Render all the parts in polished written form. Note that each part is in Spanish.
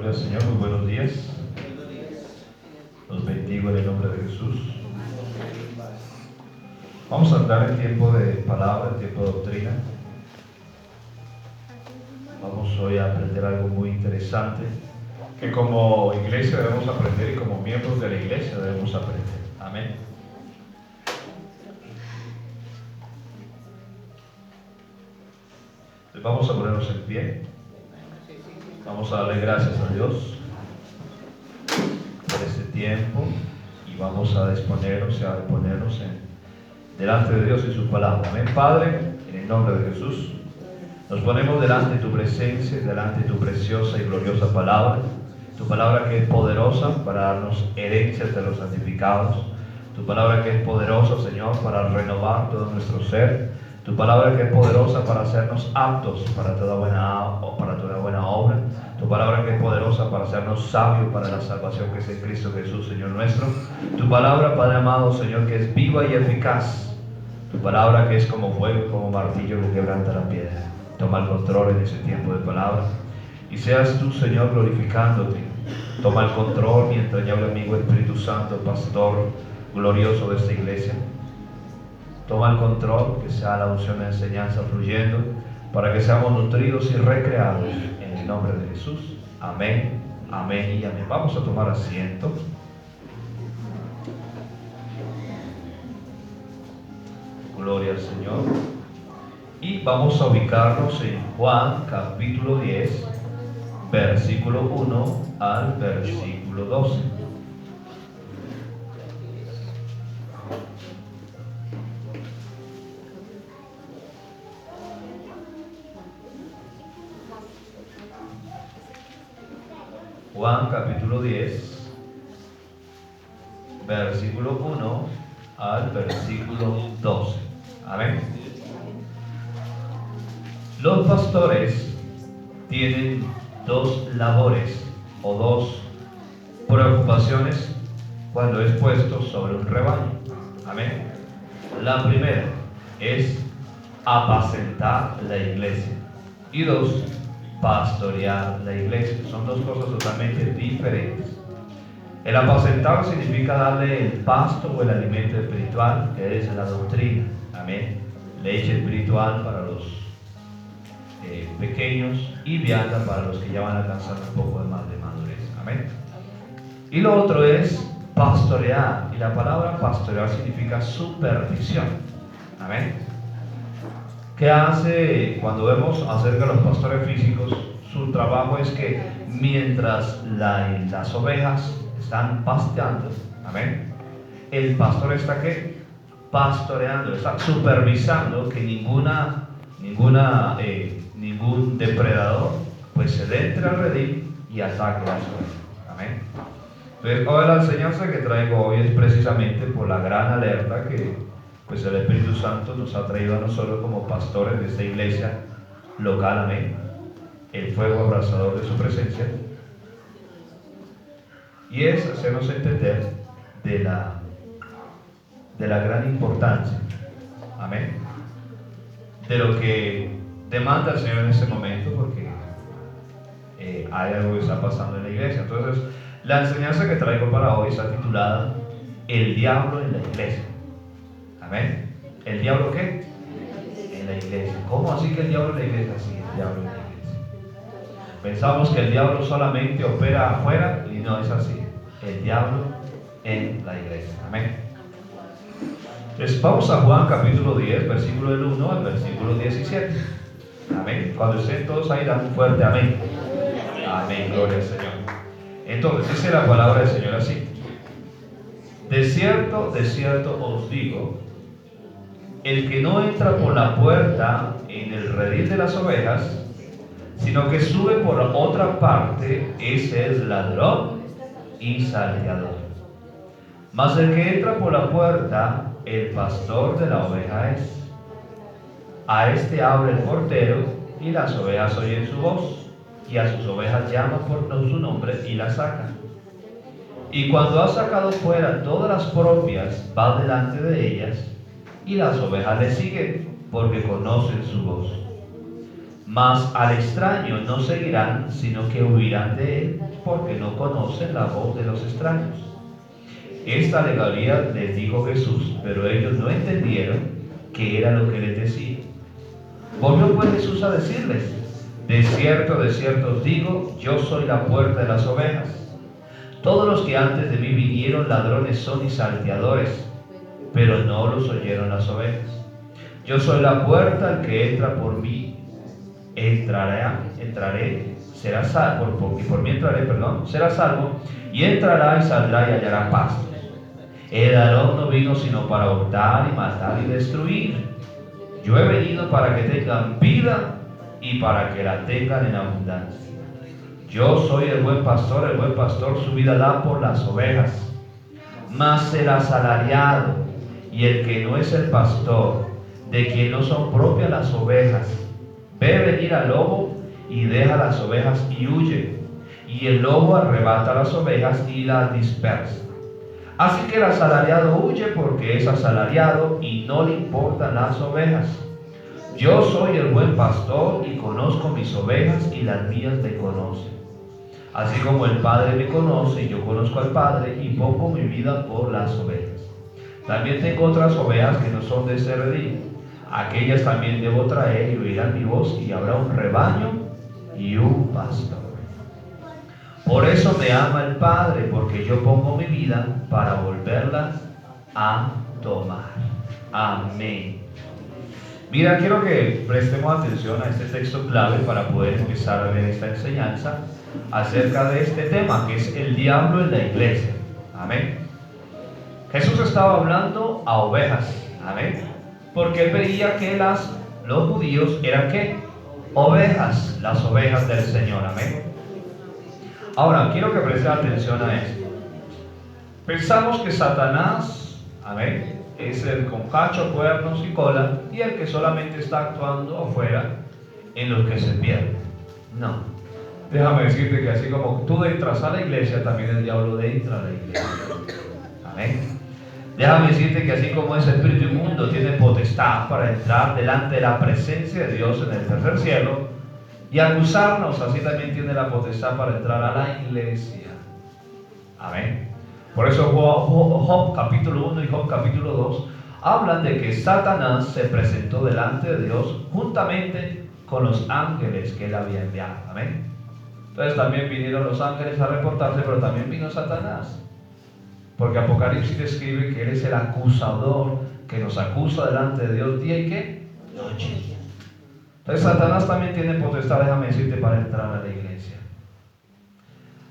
Gloria al Señor, muy buenos días. Los bendigo en el nombre de Jesús. Vamos a entrar en tiempo de palabra, en tiempo de doctrina. Vamos hoy a aprender algo muy interesante que como iglesia debemos aprender y como miembros de la iglesia debemos aprender. Amén. Entonces vamos a ponernos en pie. Vamos a darle gracias a Dios por este tiempo y vamos a disponernos y a ponernos delante de Dios y su palabra. Amén, Padre, en el nombre de Jesús. Nos ponemos delante de tu presencia, delante de tu preciosa y gloriosa palabra. Tu palabra que es poderosa para darnos herencias de los santificados. Tu palabra que es poderosa, Señor, para renovar todo nuestro ser. Tu palabra que es poderosa para hacernos aptos para toda buena obra. Tu palabra que es poderosa para hacernos sabios para la salvación que es en Cristo Jesús, Señor nuestro. Tu palabra, Padre amado, Señor, que es viva y eficaz. Tu palabra que es como fuego y como martillo que quebranta la piedra. Toma el control en ese tiempo de palabra. Y seas tú, Señor, glorificándote. Toma el control, mi entrañable amigo Espíritu Santo, pastor glorioso de esta iglesia. Toma el control, que sea la unción de enseñanza fluyendo, para que seamos nutridos y recreados en el nombre de Jesús. Amén, amén y amén. Vamos a tomar asiento. Gloria al Señor. Y vamos a ubicarnos en Juan capítulo 10, versículo 1 al versículo 12. Juan capítulo 10, versículo 1 al versículo 12. Amén. Los pastores tienen dos labores o dos preocupaciones cuando es puesto sobre un rebaño. Amén. La primera es apacentar la iglesia y dos, pastorear la iglesia. Son dos cosas totalmente diferentes. El apacentar significa darle el pasto o el alimento espiritual, que es la doctrina. Amén. Leche espiritual para los pequeños y vianda para los que ya van alcanzando un poco más de madurez. Amén. Y lo otro es pastorear. Y la palabra pastorear significa supervisión. Amén. ¿Qué hace cuando vemos acerca de los pastores físicos? Su trabajo es que mientras las ovejas están pasteando, amén, el pastor está ¿qué? Pastoreando, está supervisando que ningún depredador pues se entre al redil y ataque a las ovejas. Amén. Entonces, hoy la enseñanza que traigo hoy es precisamente por la gran alerta que pues el Espíritu Santo nos ha traído a nosotros como pastores de esta iglesia local, amén, el fuego abrasador de su presencia, y es hacernos entender de la gran importancia, amén, de lo que demanda el Señor en este momento, porque hay algo que está pasando en la iglesia. Entonces, la enseñanza que traigo para hoy está titulada El diablo en la iglesia. Amén. ¿El diablo qué? En la iglesia. ¿Cómo así que el diablo en la iglesia? Sí, el diablo en la iglesia. Pensamos que el diablo solamente opera afuera y no es así. El diablo en la iglesia. Amén. Entonces vamos a Juan capítulo 10, versículo del 1 al versículo 17. Amén. Cuando estén todos ahí, dan un fuerte amén. Amén. Gloria al Señor. Entonces dice la palabra del Señor así: de cierto os digo, el que no entra por la puerta en el redil de las ovejas, sino que sube por otra parte, ese es ladrón y salteador. Mas el que entra por la puerta, el pastor de la oveja es. A este abre el portero, y las ovejas oyen su voz, y a sus ovejas llama por su nombre y las saca. Y cuando ha sacado fuera todas las propias, va delante de ellas, y las ovejas le siguen, porque conocen su voz. Mas al extraño no seguirán, sino que huirán de él, porque no conocen la voz de los extraños. Esta alegoría les dijo Jesús, pero ellos no entendieron qué era lo que les decía. Volvió pues Jesús a decirles: de cierto os digo, yo soy la puerta de las ovejas. Todos los que antes de mí vinieron ladrones son y salteadores, pero no los oyeron las ovejas. Yo soy la puerta, el que entra por mí entraré, será salvo, y por mí entraré, será salvo, y entrará y saldrá y hallará pastos. El ladrón no vino sino para hurtar y matar y destruir. Yo he venido para que tengan vida y para que la tengan en abundancia. Yo soy el buen pastor su vida da por las ovejas. Mas el asalariado y el que no es el pastor, de quien no son propias las ovejas, ve venir al lobo y deja las ovejas y huye. Y el lobo arrebata las ovejas y las dispersa. Así que el asalariado huye porque es asalariado y no le importan las ovejas. Yo soy el buen pastor y conozco mis ovejas y las mías me conocen. Así como el Padre me conoce y yo conozco al Padre y pongo mi vida por las ovejas. También tengo otras ovejas que no son de este redil. Aquellas también debo traer y oirán mi voz y habrá un rebaño y un pastor. Por eso me ama el Padre, porque yo pongo mi vida para volverla a tomar. Amén. Mira, quiero que prestemos atención a este texto clave para poder empezar a ver esta enseñanza acerca de este tema, que es el diablo en la iglesia. Amén. Jesús estaba hablando a ovejas. Amén. Porque él veía que los judíos eran ¿qué? Ovejas, las ovejas del Señor. Amén. Ahora, quiero que presten atención a esto. Pensamos que Satanás, amén, es el con cacho, cuernos y cola, y el que solamente está actuando afuera en los que se pierden. No. Déjame decirte que así como tú entras a la iglesia, también el diablo entra a la iglesia. Amén. Déjame decirte que así como ese espíritu inmundo tiene potestad para entrar delante de la presencia de Dios en el tercer cielo y acusarnos, así también tiene la potestad para entrar a la iglesia. Amén. Por eso Job capítulo 1 y Job capítulo 2 hablan de que Satanás se presentó delante de Dios juntamente con los ángeles que él había enviado. Amén. Entonces también vinieron los ángeles a reportarse, pero también vino Satanás. Porque Apocalipsis describe que él es el acusador que nos acusa delante de Dios día y ¿qué? Noche. Entonces Satanás también tiene potestad, déjame decirte, para entrar a la iglesia.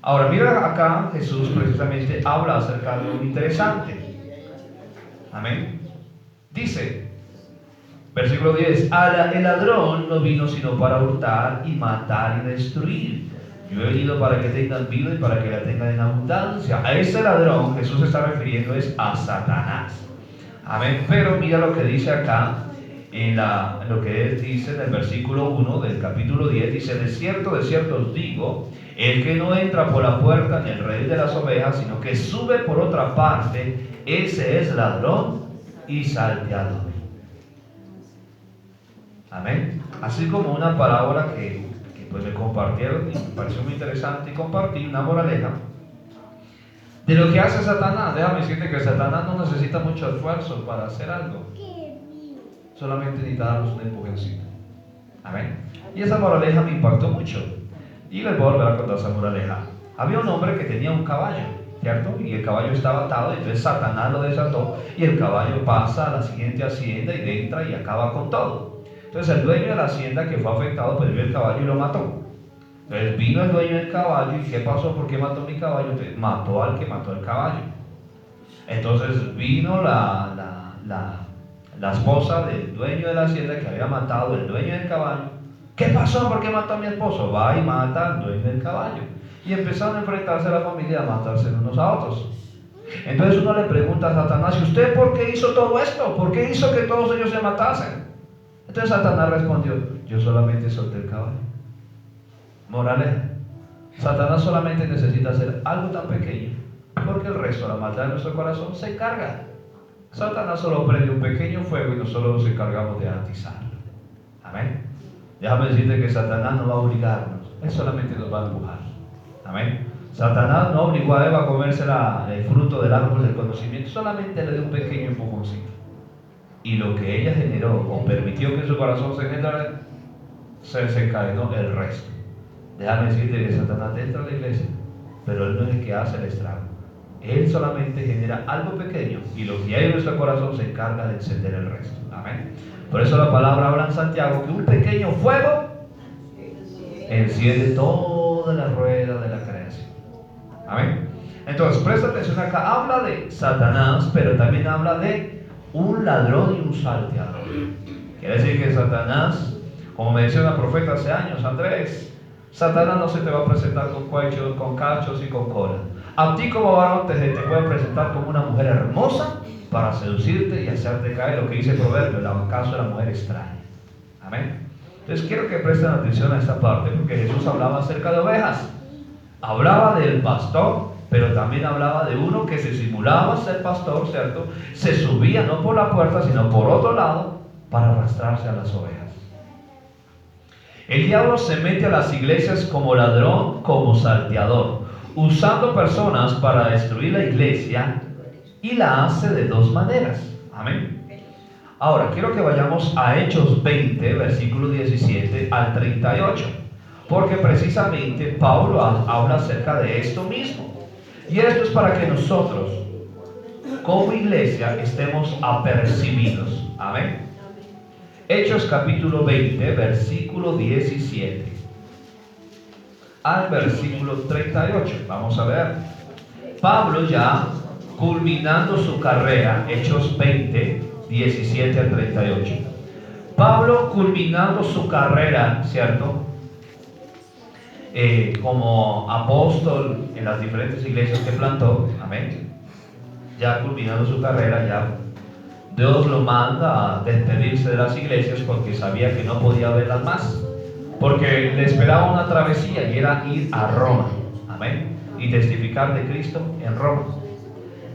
Ahora mira acá, Jesús precisamente habla acerca de algo interesante. Amén. Dice, versículo 10, el ladrón no vino sino para hurtar y matar y destruir. Yo he venido para que tengan vida y para que la tengan en abundancia. A ese ladrón Jesús se está refiriendo es a Satanás. Amén. Pero mira lo que dice acá, en lo que él dice en el versículo 1 del capítulo 10, dice, de cierto os digo, el que no entra por la puerta en el redil de las ovejas, sino que sube por otra parte, ese es ladrón y salteador. Amén. Así como una parábola que pues me compartieron y me pareció muy interesante y compartí una moraleja de lo que hace Satanás. Déjame decirte que Satanás no necesita mucho esfuerzo para hacer algo, solamente necesita darnos un empujoncito. Amén. Y esa moraleja me impactó mucho y les voy a volver a contar esa moraleja. Había un hombre que tenía un caballo, ¿cierto? Y el caballo estaba atado, y entonces Satanás lo desató y el caballo pasa a la siguiente hacienda y entra y acaba con todo. Entonces el dueño de la hacienda que fue afectado perdió el caballo y lo mató. Entonces vino el dueño del caballo y ¿qué pasó? ¿Por qué mató mi caballo? Entonces, mató al que mató el caballo. Entonces vino la esposa del dueño de la hacienda que había matado el dueño del caballo. ¿Qué pasó? ¿Por qué mató a mi esposo? Va y mata al dueño del caballo. Y empezaron a enfrentarse a la familia, a matarse unos a otros. Entonces uno le pregunta a Satanás, ¿y usted por qué hizo todo esto? ¿Por qué hizo que todos ellos se matasen? Entonces Satanás respondió, yo solamente solté el caballo. Moraleja, Satanás solamente necesita hacer algo tan pequeño, porque el resto, la maldad de nuestro corazón, se encarga. Satanás solo prende un pequeño fuego y nosotros nos encargamos de atizarlo. Amén. déjame decirte que Satanás no va a obligarnos, él solamente nos va a empujar. Amén. Satanás no obligó a Eva a comerse el fruto del árbol del conocimiento, solamente le dio un pequeño empujoncito. Y lo que ella generó o permitió que en su corazón se generara, se desencadenó el resto. Déjame decirte que Satanás entra a la iglesia, pero él no es el que hace el estrago. Él solamente genera algo pequeño y lo que hay en nuestro corazón se encarga de encender el resto. Amén. Por eso la palabra habla en Santiago que un pequeño fuego enciende toda la rueda de la creación. Amén. Entonces, presta atención acá. Habla de Satanás, pero también habla de un ladrón y un salteador. Quiere decir que Satanás, como me decía una profeta hace años, Andrés, Satanás no se te va a presentar con cuellos, con cachos y con cola. A ti como varón te puede presentar como una mujer hermosa para seducirte y hacerte caer, lo que dice el proverbio, el acaso de la mujer extraña. Amén. Entonces quiero que presten atención a esta parte, porque Jesús hablaba acerca de ovejas. Hablaba del pastor, pero también hablaba de uno que se simulaba ser pastor, ¿cierto? Se subía no por la puerta, sino por otro lado, para arrastrarse a las ovejas. El diablo se mete a las iglesias como ladrón, como salteador, usando personas para destruir la iglesia, y la hace de dos maneras. Amén. Ahora, quiero que vayamos a Hechos 20, versículo 17 al 38, porque precisamente Pablo habla acerca de esto mismo. Y esto es para que nosotros, como iglesia, estemos apercibidos. Amén. Hechos capítulo 20, versículo 17 al versículo 38. Vamos a ver. Pablo ya culminando su carrera, Hechos 20, 17 al 38. Pablo culminando su carrera, ¿cierto? Como apóstol en las diferentes iglesias que plantó, amén. Ya culminando su carrera, ya Dios lo manda a despedirse de las iglesias porque sabía que no podía verlas más, porque le esperaba una travesía y era ir a Roma, amén, y testificar de Cristo en Roma.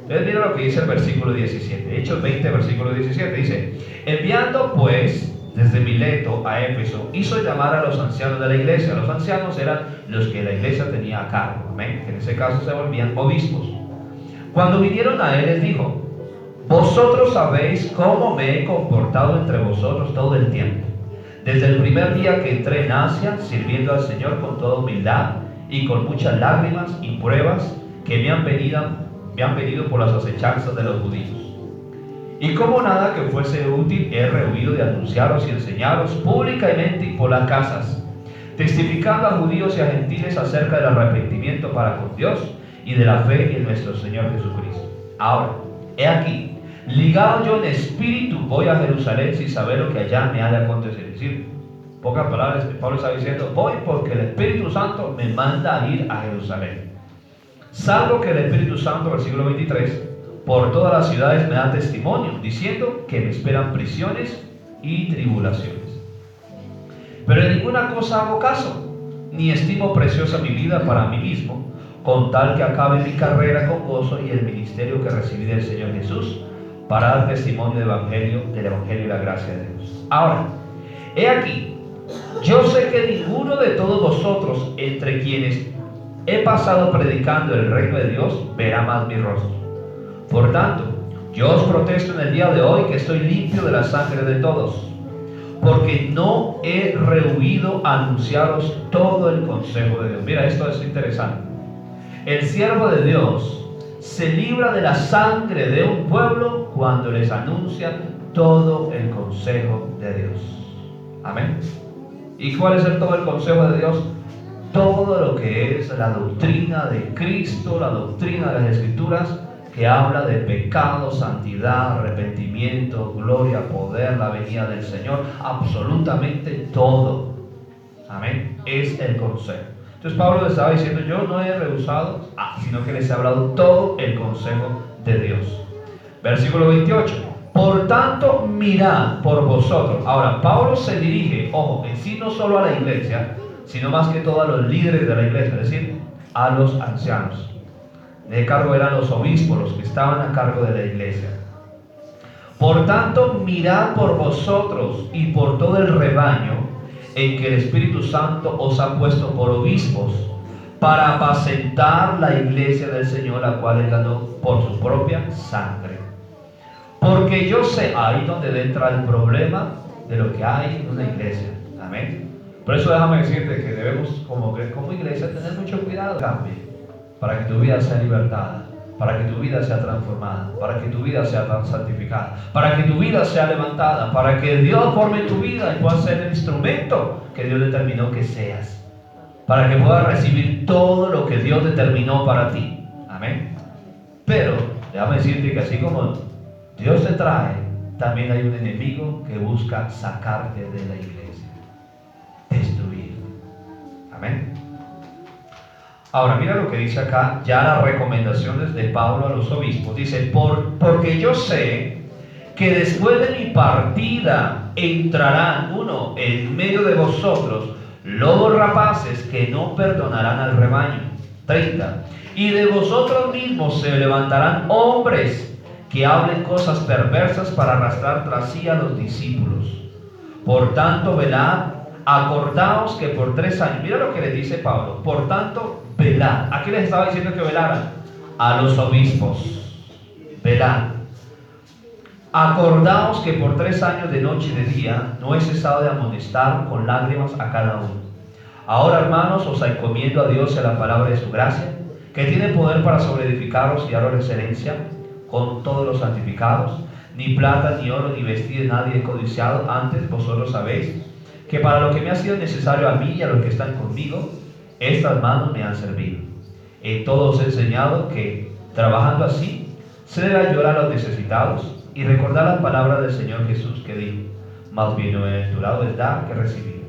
Entonces mira lo que dice el versículo 17, Hechos 20, versículo 17, dice: enviando pues desde Mileto a Éfeso, hizo llamar a los ancianos de la iglesia. Los ancianos eran los que la iglesia tenía a cargo, amén, que en ese caso se volvían obispos. Cuando vinieron a él, les dijo: vosotros sabéis cómo me he comportado entre vosotros todo el tiempo, desde el primer día que entré en Asia, sirviendo al Señor con toda humildad y con muchas lágrimas y pruebas que me han venido por las acechanzas de los judíos. Y como nada que fuese útil, he rehuido de anunciaros y enseñaros públicamente y por las casas, testificando a judíos y a gentiles acerca del arrepentimiento para con Dios y de la fe en nuestro Señor Jesucristo. Ahora, he aquí, ligado yo en espíritu, voy a Jerusalén sin saber lo que allá me ha de acontecer. Es decir, pocas palabras, Pablo está diciendo: voy porque el Espíritu Santo me manda a ir a Jerusalén. Salvo que el Espíritu Santo, versículo 23, por todas las ciudades me da testimonio, diciendo que me esperan prisiones y tribulaciones. Pero en ninguna cosa hago caso, ni estimo preciosa mi vida para mí mismo, con tal que acabe mi carrera con gozo y el ministerio que recibí del Señor Jesús, para dar testimonio del Evangelio y la gracia de Dios. Ahora, he aquí, yo sé que ninguno de todos vosotros, entre quienes he pasado predicando el reino de Dios, verá más mi rostro. Por tanto, yo os protesto en el día de hoy que estoy limpio de la sangre de todos, porque no he rehuido anunciaros todo el consejo de Dios. Mira, esto es interesante. El siervo de Dios se libra de la sangre de un pueblo cuando les anuncia todo el consejo de Dios. Amén. ¿Y cuál es todo el consejo de Dios? Todo lo que es la doctrina de Cristo, la doctrina de las Escrituras, que habla de pecado, santidad, arrepentimiento, gloria, poder, la venida del Señor, absolutamente todo. Amén. Es el consejo. Entonces Pablo les estaba diciendo: yo no he rehusado, sino que les he hablado todo el consejo de Dios. Versículo 28. Por tanto, mirad por vosotros. Ahora, Pablo se dirige, ojo, en sí no solo a la iglesia, sino más que todo a los líderes de la iglesia, es decir, a los ancianos. De cargo eran los obispos, los que estaban a cargo de la iglesia. Por tanto, mirad por vosotros y por todo el rebaño en que el Espíritu Santo os ha puesto por obispos para apacentar la iglesia del Señor, la cual él ganó por su propia sangre. Porque yo sé, ahí donde entra el problema de lo que hay en una iglesia. Amén. Por eso déjame decirte que debemos como iglesia tener mucho cuidado, cambie, para que tu vida sea libertada, para que tu vida sea transformada, para que tu vida sea santificada, para que tu vida sea levantada, para que Dios forme tu vida y pueda ser el instrumento que Dios determinó que seas, para que puedas recibir todo lo que Dios determinó para ti. Amén. Pero déjame decirte que así como Dios te trae, también hay un enemigo que busca sacarte de la iglesia, destruirte. Amén. Ahora mira lo que dice acá, ya las recomendaciones de Pablo a los obispos. Dice, porque yo sé que después de mi partida entrarán en medio de vosotros lobos rapaces que no perdonarán al rebaño. 30. Y de vosotros mismos se levantarán hombres que hablen cosas perversas para arrastrar tras sí a los discípulos. Por tanto, velad, acordaos que por 3 años, mira lo que le dice Pablo, por tanto, velad. ¿A qué les estaba diciendo que velaran? A los obispos. Velad. Acordaos que por 3 años de noche y de día no he cesado de amonestar con lágrimas a cada uno. Ahora, hermanos, os encomiendo a Dios y a la palabra de su gracia, que tiene poder para sobreedificaros y daros excelencia con todos los santificados. Ni plata, ni oro, ni vestido de nadie he codiciado. Antes vosotros sabéis que para lo que me ha sido necesario a mí y a los que están conmigo, estas manos me han servido. En todo os he enseñado que, trabajando así, se debe ayudar a los necesitados y recordar las palabras del Señor Jesús, que dijo: más bienaventurado es dar que recibir.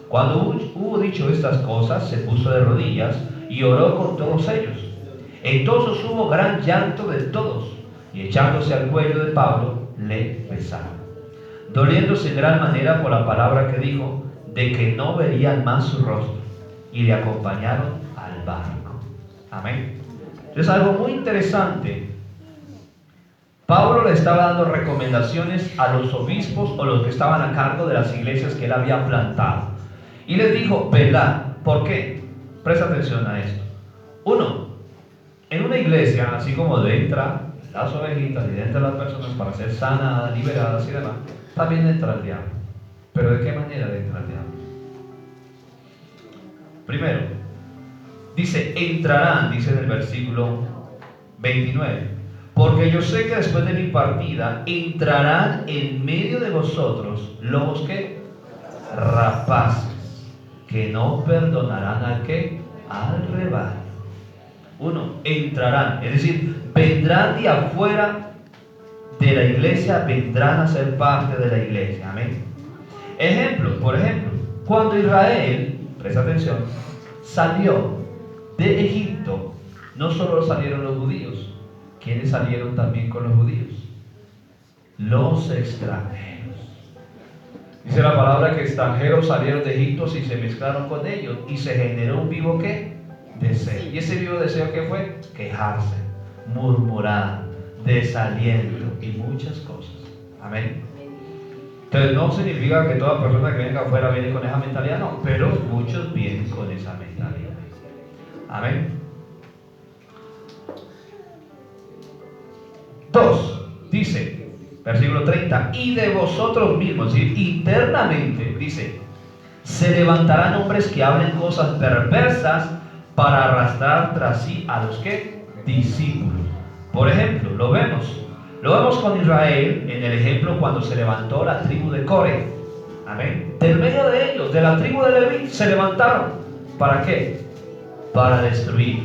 Cuando hubo dicho estas cosas, se puso de rodillas y oró con todos ellos. Entonces hubo gran llanto de todos, y echándose al cuello de Pablo, le besaron, doliéndose en gran manera por la palabra que dijo, de que no verían más su rostro, y le acompañaron al barco. Amén. Entonces, algo muy interesante, Pablo le estaba dando recomendaciones a los obispos o los que estaban a cargo de las iglesias que él había plantado, y les dijo: velad. ¿Por qué? Presta atención a esto. 1. En una iglesia, así como entra las ovejitas y dentro de las personas para ser sanadas, liberadas y demás, también entra el diablo. ¿Pero de qué manera entra el diablo? Primero, dice, entrarán, dice en el versículo 29, porque yo sé que después de mi partida entrarán en medio de vosotros lobos que rapaces, que no perdonarán al que al rebaño. 1. Entrarán, es decir, vendrán de afuera de la iglesia, vendrán a ser parte de la iglesia. Amén. Por ejemplo, cuando Israel, presta atención, salió de Egipto, no solo salieron los judíos. ¿Quiénes salieron también con los judíos? Los extranjeros. Dice la palabra que extranjeros salieron de Egipto y se mezclaron con ellos, y se generó un vivo ¿qué? Deseo. ¿Y ese vivo deseo qué fue? Quejarse, murmurar, desaliento y muchas cosas. Amén. Entonces no significa que toda persona que venga afuera viene con esa mentalidad, no, pero muchos vienen con esa mentalidad. Amén. 2. Dice, versículo 30, y de vosotros mismos, es decir, internamente, dice, se levantarán hombres que hablen cosas perversas para arrastrar tras sí a los que discípulos. Por ejemplo, lo vemos con Israel en el ejemplo cuando se levantó la tribu de Core. Amén. Del medio de ellos, de la tribu de Leví, se levantaron. ¿Para qué? Para destruir.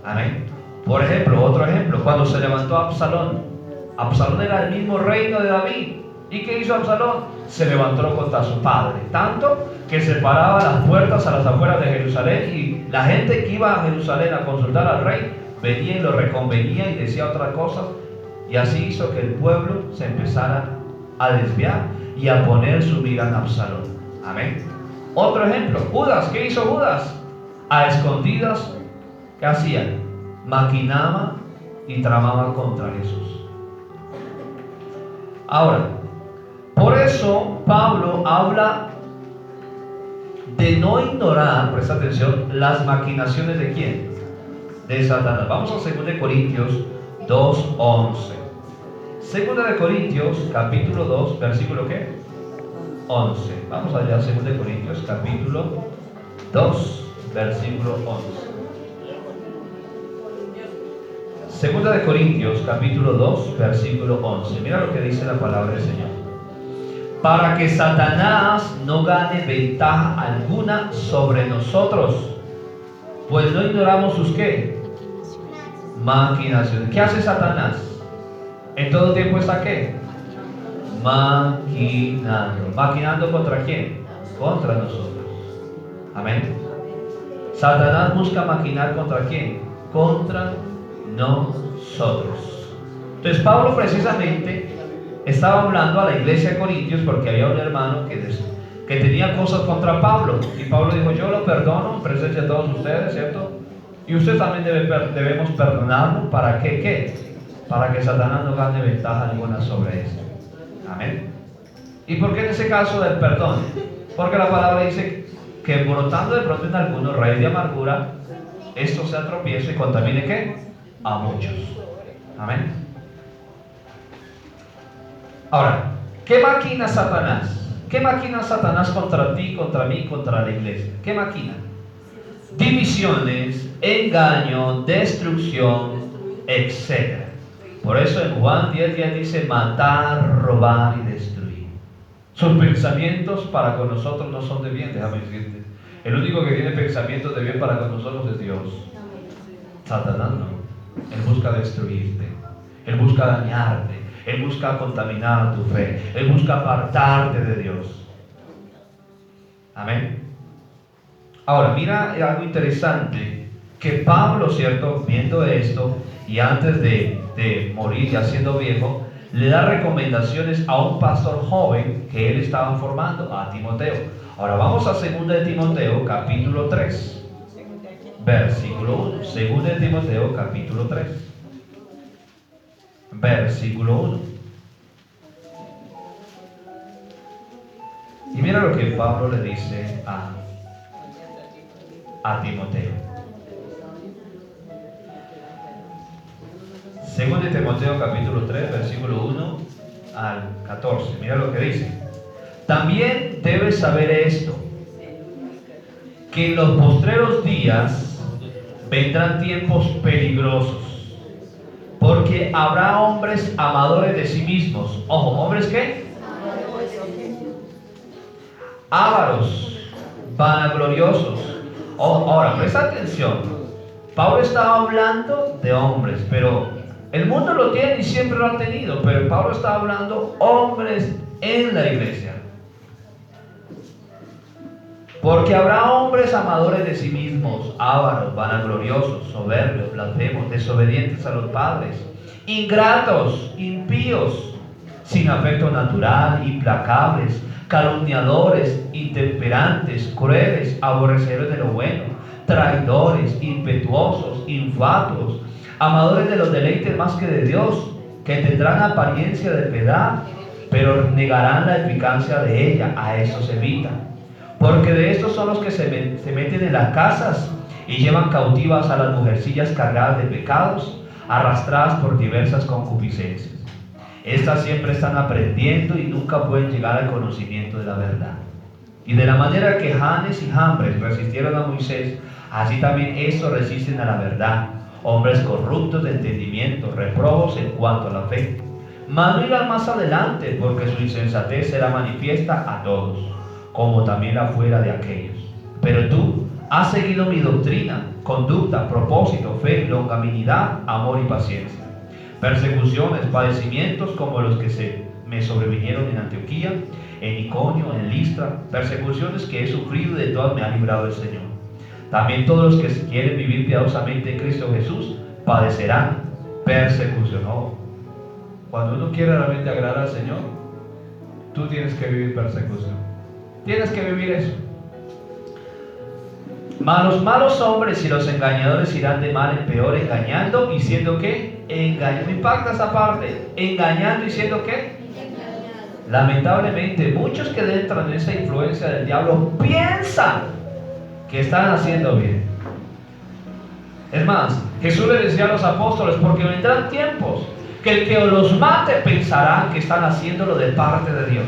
Amén. Por ejemplo, otro ejemplo, cuando se levantó Absalón. Absalón era el mismo reino de David. ¿Y qué hizo Absalón? Se levantó contra su padre, tanto que separaba las puertas a las afueras de Jerusalén, y la gente que iba a Jerusalén a consultar al rey venía y lo reconvenía y decía otra cosa, y así hizo que el pueblo se empezara a desviar y a poner su mira en Absalón. Amén. Otro ejemplo, Judas. ¿Qué hizo Judas? A escondidas, ¿qué hacía? Maquinaba y tramaba contra Jesús. Ahora, por eso Pablo habla de no ignorar, presta atención, las maquinaciones de ¿quién? De Satanás. Vamos a 2 Corintios 2:11. 2 Corintios capítulo 2, versículo ¿qué? 11. Vamos allá, 2 Corintios capítulo 2, versículo 11. 2 Corintios capítulo 2, versículo 11. Mira lo que dice la palabra del Señor. Para que Satanás no gane ventaja alguna sobre nosotros, pues no ignoramos sus ¿qué? Maquinaciones. ¿Qué hace Satanás? En todo tiempo está ¿qué? Maquinando. ¿Maquinando contra quién? Contra nosotros. Amén. Satanás busca maquinar contra quién? Contra nosotros. Entonces Pablo precisamente estaba hablando a la iglesia de Corintios porque había un hermano que tenía cosas contra Pablo, y Pablo dijo: yo lo perdono en presencia de todos ustedes, ¿cierto? Y ustedes también debemos perdonarlo. ¿Para qué? ¿Qué? Para que Satanás no gane ventaja alguna sobre esto. Amén. ¿Y por qué en ese caso del perdón? Porque la palabra dice que brotando de pronto en algunos raíz de amargura, esto sea tropiezo y contamine ¿qué? A muchos. Amén. Ahora, ¿qué maquina Satanás? ¿Qué maquina Satanás contra ti, contra mí, contra la iglesia? ¿Qué maquina? Divisiones, engaño, destrucción, etc. Por eso en Juan 10:10 dice: matar, robar y destruir. Sus pensamientos para con nosotros no son de bien, déjame decirte. El único que tiene pensamientos de bien para con nosotros es Dios. Satanás no. Él busca destruirte, él busca dañarte, él busca contaminar tu fe, él busca apartarte de Dios. Amén. Ahora, mira algo interesante, que Pablo, ¿cierto?, viendo esto, y antes de morir, ya siendo viejo, le da recomendaciones a un pastor joven que él estaba formando, a Timoteo. Ahora vamos a 2 de Timoteo, capítulo 3, versículo 1. 2 de Timoteo, capítulo 3, versículo 1. Y mira lo que Pablo le dice a Timoteo. 2 de Timoteo capítulo 3, versículo 1 al 14. Mira lo que dice. También debes saber esto, que en los postreros días vendrán tiempos peligrosos, porque habrá hombres amadores de sí mismos. Ojo, ¿hombres qué? Ávaros, vanagloriosos. Ahora, presta atención. Pablo estaba hablando de hombres, pero el mundo lo tiene y siempre lo ha tenido, pero Pablo estaba hablando hombres en la iglesia. Porque habrá hombres amadores de sí mismos, ávaros, vanagloriosos, soberbios, blasfemos, desobedientes a los padres, ingratos, impíos, sin afecto natural, implacables, calumniadores, intemperantes, crueles, aborrecedores de lo bueno, traidores, impetuosos, infatuos, amadores de los deleites más que de Dios, que tendrán apariencia de piedad, pero negarán la eficacia de ella. A esos evita. Porque de estos son los que se meten en las casas y llevan cautivas a las mujercillas cargadas de pecados, arrastradas por diversas concupiscencias. Estas siempre están aprendiendo y nunca pueden llegar al conocimiento de la verdad. Y de la manera que Janes y Jambres resistieron a Moisés, así también estos resisten a la verdad, hombres corruptos de entendimiento, reprobos en cuanto a la fe. Mas no irán más adelante, porque su insensatez será manifiesta a todos, como también la fuera de aquellos. Pero tú has seguido mi doctrina, conducta, propósito, fe, longanimidad, amor y paciencia. Persecuciones, padecimientos como los que me sobrevinieron en Antioquía, en Iconio, en Listra, persecuciones que he sufrido y de todas me ha librado el Señor. También todos los que quieren vivir piadosamente en Cristo Jesús padecerán persecución. Cuando uno quiere realmente agradar al Señor, tú tienes que vivir persecución. Tienes que vivir eso. Mas los malos hombres y los engañadores irán de mal en peor, engañando y siendo ¿qué? Engañando. Me impacta esa parte. Engañando y siendo ¿qué? Lamentablemente, muchos que entran en esa influencia del diablo piensan que están haciendo bien. Es más, Jesús le decía a los apóstoles, porque vendrán tiempos que el que los mate pensará que están haciéndolo de parte de Dios.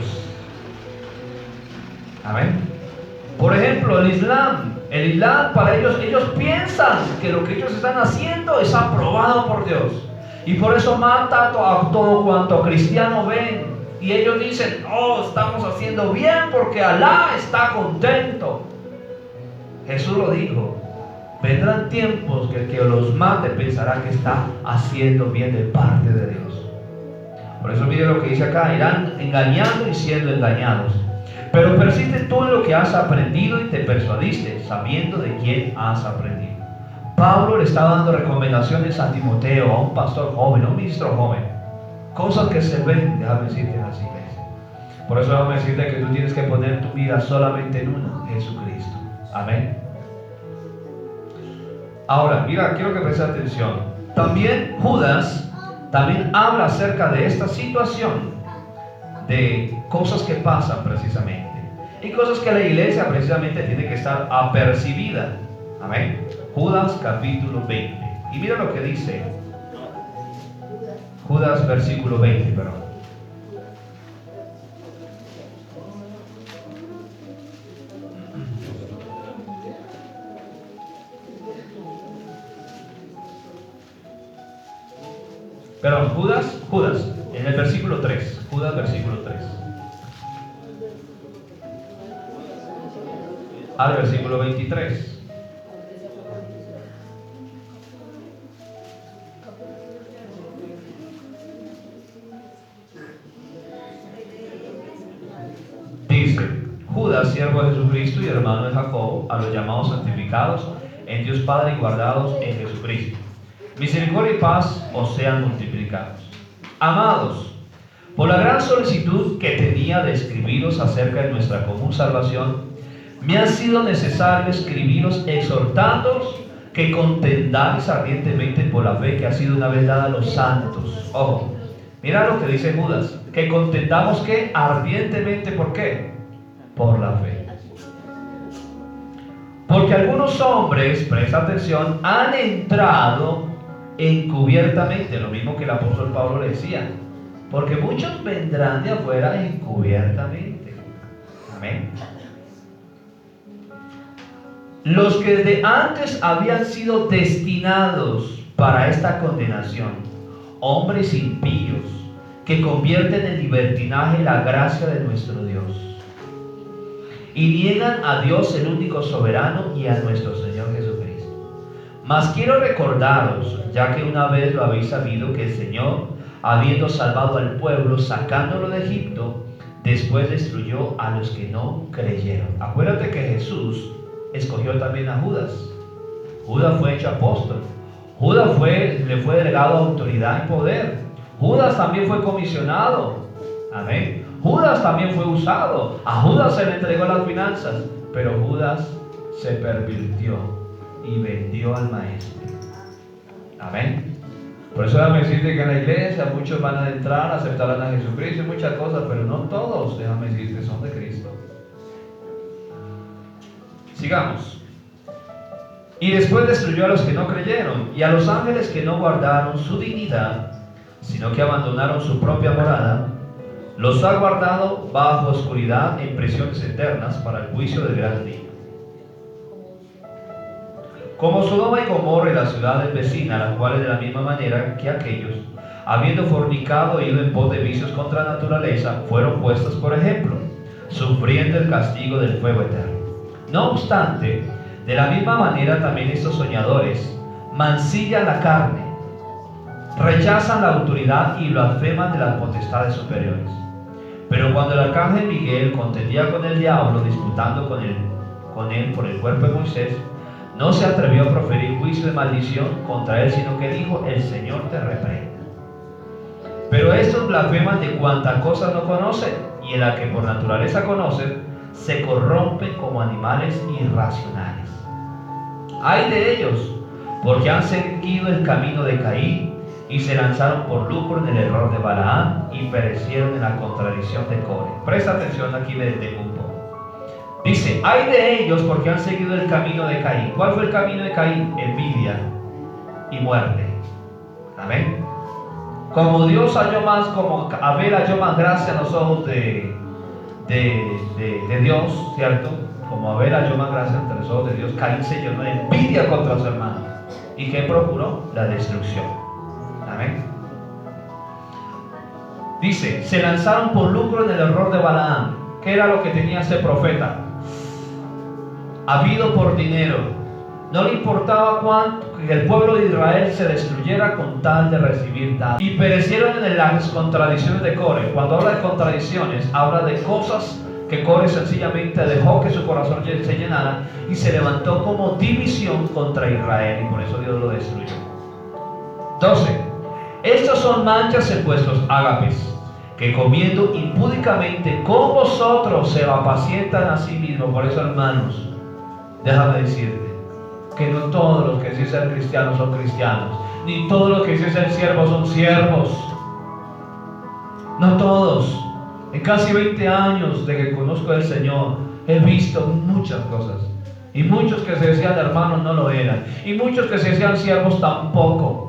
Amén. Por ejemplo, el Islam para ellos piensan que lo que ellos están haciendo es aprobado por Dios. Y por eso mata a todo cuanto cristiano ven. Y ellos dicen, oh, estamos haciendo bien porque Alá está contento. Jesús lo dijo. Vendrán tiempos que el que los mate pensará que está haciendo bien de parte de Dios. Por eso mire lo que dice acá: irán engañando y siendo engañados. Pero persiste tú en lo que has aprendido y te persuadiste, sabiendo de quién has aprendido. Pablo le está dando recomendaciones a Timoteo, a un pastor joven, a un ministro joven. Cosas que se ven, déjame decirte, en las iglesias. Por eso déjame decirte que tú tienes que poner tu mira solamente en uno, Jesucristo. Amén. Ahora, mira, quiero que prestes atención. También Judas habla acerca de esta situación, de cosas que pasan precisamente, y cosas que la iglesia precisamente tiene que estar apercibida. Amén. Judas capítulo 20. Y mira lo que dice Judas versículo 20, perdón. Perdón, Judas, en el versículo 3. Judas versículo 3. Al versículo 23. Dice: Judas, siervo de Jesucristo y hermano de Jacobo, a los llamados santificados en Dios Padre y guardados en Jesucristo. Misericordia y paz os sean multiplicados. Amados, por la gran solicitud que tenía de escribiros acerca de nuestra común salvación, me ha sido necesario escribiros exhortándoos que contendáis ardientemente por la fe que ha sido una vez dada a los santos. Ojo, mira lo que dice Judas, que contendamos que ardientemente, ¿por qué? Por la fe. Porque algunos hombres, presta atención, han entrado encubiertamente, lo mismo que el apóstol Pablo le decía, porque muchos vendrán de afuera encubiertamente. Amén. Los que desde antes habían sido destinados para esta condenación, hombres impíos que convierten en libertinaje la gracia de nuestro Dios y niegan a Dios el único soberano y a nuestro Señor Jesucristo. Mas quiero recordaros, ya que una vez lo habéis sabido, que el Señor, habiendo salvado al pueblo, sacándolo de Egipto, después destruyó a los que no creyeron. Acuérdate que Jesús escogió también a Judas. Judas fue hecho apóstol. Judas le fue delegado autoridad y poder. Judas también fue comisionado. Amén. Judas también fue usado. A Judas se le entregó las finanzas, pero Judas se pervirtió y vendió al maestro. Amén. Por eso déjame decirte que en la iglesia muchos van a entrar, aceptarán a Jesucristo y muchas cosas, pero no todos, déjame decirte, son de Cristo. Sigamos. Y después destruyó a los que no creyeron y a los ángeles que no guardaron su dignidad, sino que abandonaron su propia morada, los ha guardado bajo oscuridad en prisiones eternas para el juicio del gran día. Como Sodoma y Gomorra y las ciudades vecinas, las cuales de la misma manera que aquellos, habiendo fornicado e ido en pos de vicios contra la naturaleza, fueron puestas por ejemplo, sufriendo el castigo del fuego eterno. No obstante, de la misma manera también estos soñadores mancillan la carne, rechazan la autoridad y blasfeman de las potestades superiores. Pero cuando el arcángel Miguel contendía con el diablo, disputando con él por el cuerpo de Moisés, no se atrevió a proferir juicio de maldición contra él, sino que dijo: el Señor te reprenda. Pero estos blasfeman de cuanta cosa no conocen, y en la que por naturaleza conocen, se corrompen como animales irracionales. Ay de ellos, porque han seguido el camino de Caín, y se lanzaron por lucro en el error de Balaam y perecieron en la contradicción de Core. Presta atención aquí de un poco. Dice, hay de ellos porque han seguido el camino de Caín. ¿Cuál fue el camino de Caín? Envidia y muerte. Amén. Como Dios halló más, como Abel halló más gracia en los ojos de Dios, ¿cierto? Como Abel halló más gracia entre los ojos de Dios, Caín se llenó de envidia contra su hermano. ¿Y qué procuró? La destrucción. Amén. Dice, se lanzaron por lucro en el error de Balaam. ¿Qué era lo que tenía ese profeta? Habido por dinero. No le importaba cuánto que el pueblo de Israel se destruyera con tal de recibir dados. Y perecieron en las contradicciones de Core. Cuando habla de contradicciones, habla de cosas que Core sencillamente dejó que su corazón se llenara y se levantó como división contra Israel, y por eso Dios lo destruyó. 12. Estas son manchas en vuestros ágapes, que comiendo impúdicamente con vosotros se apacientan a sí mismos. Por eso, hermanos, déjame decirte que no todos los que dicen ser cristianos son cristianos, ni todos los que dicen ser siervos son siervos. No todos. En casi 20 años de que conozco al Señor, he visto muchas cosas. Y muchos que se decían hermanos no lo eran. Y muchos que se decían siervos tampoco.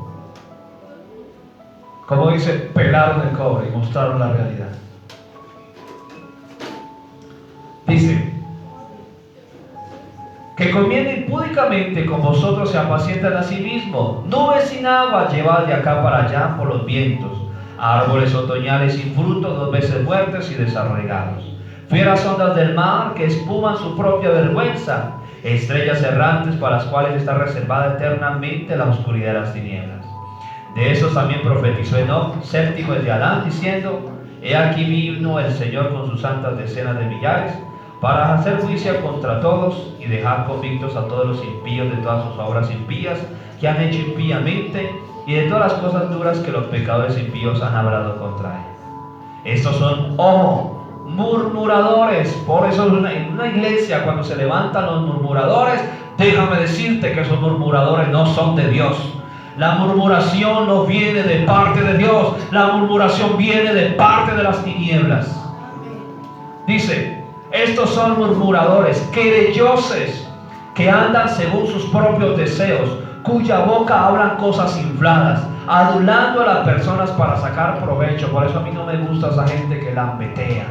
Como dice, pelaron el cobre y mostraron la realidad. Dice, que comiendo impúdicamente con vosotros se apacientan a sí mismos. Nubes sin agua llevad de acá para allá por los vientos. Árboles otoñales sin fruto, 2 veces muertos y desarraigados. Fieras ondas del mar que espuman su propia vergüenza. Estrellas errantes para las cuales está reservada eternamente la oscuridad de las tinieblas. De esos también profetizó Enoc, séptimo de Adán, diciendo: He aquí vino el Señor con sus santas decenas de millares, para hacer juicio contra todos y dejar convictos a todos los impíos de todas sus obras impías que han hecho impíamente, y de todas las cosas duras que los pecadores impíos han hablado contra él. Estos son, ojo, murmuradores. Por eso en una iglesia, cuando se levantan los murmuradores, déjame decirte que esos murmuradores no son de Dios. La murmuración no viene de parte de Dios, la murmuración viene de parte de las tinieblas. Dice, estos son murmuradores, querelloses, que andan según sus propios deseos, cuya boca hablan cosas infladas, adulando a las personas para sacar provecho. Por eso a mí no me gusta esa gente que lambetea.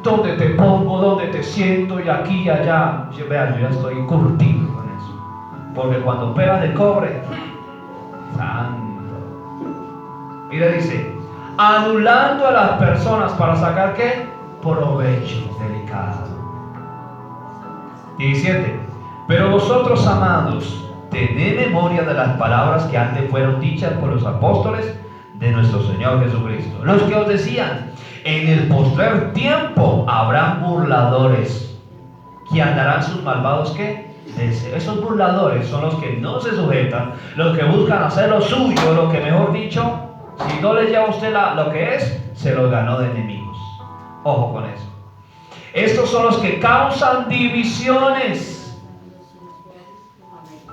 ¿Dónde te pongo? ¿Dónde te siento? Y aquí y allá. Vean, yo ya estoy curtido con eso. Porque cuando pegan el cobre, santo. Mira, dice, adulando a las personas para sacar ¿qué? Provecho delicado. 17. Pero vosotros, amados, tened memoria de las palabras que antes fueron dichas por los apóstoles de nuestro Señor Jesucristo, los que os decían: en el postrer tiempo habrán burladores que andarán sus malvados ¿qué? Deseos. Esos burladores son los que no se sujetan, los que buscan hacer lo suyo, lo que, mejor dicho, si no les lleva a usted lo que es, se los ganó de enemigos. Ojo con eso. Estos son los que causan divisiones.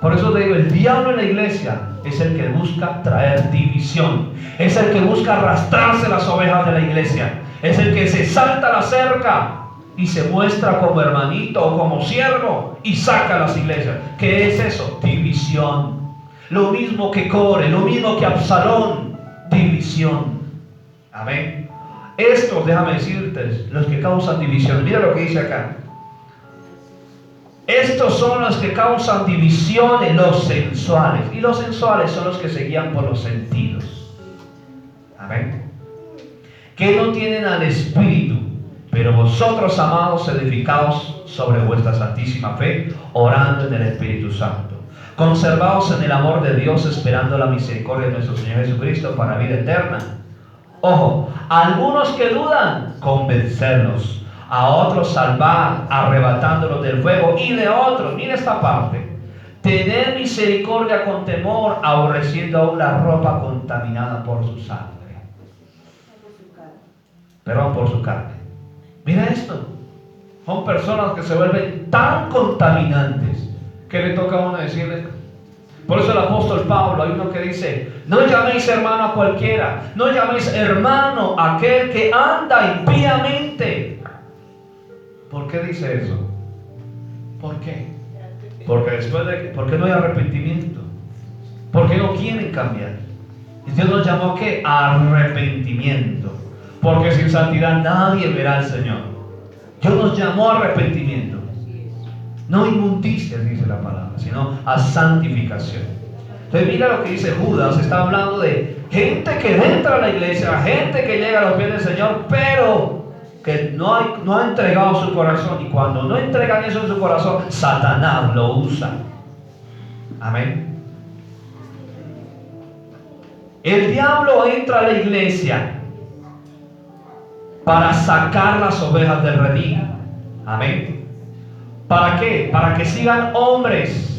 Por eso te digo, el diablo en la iglesia es el que busca traer división. Es el que busca arrastrarse las ovejas de la iglesia. Es el que se salta la cerca y se muestra como hermanito o como siervo y saca las iglesias. ¿Qué es eso? División. Lo mismo que Core, lo mismo que Absalón. División. Amén. Estos, déjame decirte, los que causan división. Mira lo que dice acá. Estos son los que causan división en los sensuales. Y los sensuales son los que se guían por los sentidos. Amén. Que no tienen al Espíritu. Pero vosotros, amados, edificaos sobre vuestra santísima fe, orando en el Espíritu Santo. Conservaos en el amor de Dios, esperando la misericordia de nuestro Señor Jesucristo para vida eterna. Ojo, algunos que dudan, convencerlos. A otros salvar, arrebatándolos del fuego. Y de otros, mira esta parte: tener misericordia con temor, aborreciendo aún la ropa contaminada por su sangre. Perdón, por su carne. Mira esto. Son personas que se vuelven tan contaminantes que le toca a uno decirles: Por eso el apóstol Pablo, hay uno que dice, no llaméis hermano a cualquiera, no llaméis hermano a aquel que anda impíamente. ¿Por qué dice eso? ¿Por qué? Porque no hay arrepentimiento. Porque no quieren cambiar. Y Dios nos llamó ¿a qué? A arrepentimiento. Porque sin santidad nadie verá al Señor. Dios nos llamó a arrepentimiento. No inmundicias, dice la palabra, sino a santificación. Entonces mira lo que dice Judas. Está hablando de gente que entra a la iglesia, gente que llega a los pies del Señor, pero que no ha entregado su corazón. Y cuando no entregan eso en su corazón, Satanás lo usa. Amén. El diablo entra a la iglesia para sacar las ovejas del redil. Amén. ¿Para qué? Para que sigan hombres.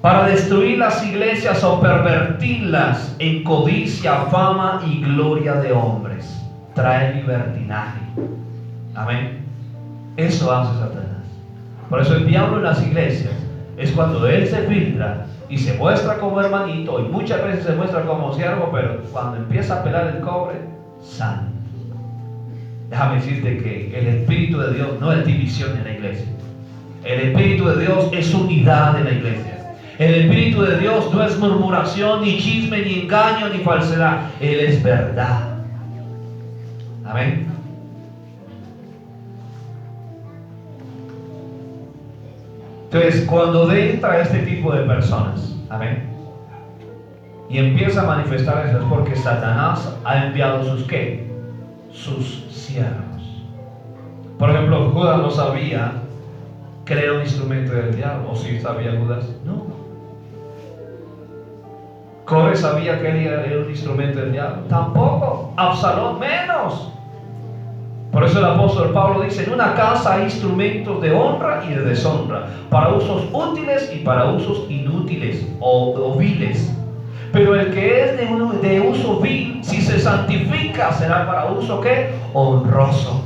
Para destruir las iglesias o pervertirlas en codicia, fama y gloria de hombres. Trae libertinaje. Amén. Eso hace Satanás. Por eso el diablo en las iglesias es cuando él se filtra y se muestra como hermanito, y muchas veces se muestra como siervo, pero cuando empieza a pelar el cobre, sale. Déjame decirte que el Espíritu de Dios no es división en la iglesia. El Espíritu de Dios es unidad en la iglesia. El Espíritu de Dios no es murmuración, ni chisme, ni engaño, ni falsedad. Él es verdad. Amén. Entonces, cuando entra este tipo de personas, amén, y empieza a manifestar eso, es porque Satanás ha enviado sus ¿qué? Sus siervos. Por ejemplo, Judas no sabía que él era un instrumento del diablo. ¿O sí sabía Judas? No. ¿Core sabía que él era un instrumento del diablo? Tampoco. Absalón menos. Por eso el apóstol Pablo dice, en una casa hay instrumentos de honra y de deshonra, para usos útiles y para usos inútiles o viles. Pero el que es de uso vil, si se santifica, será para uso ¿qué? Honroso.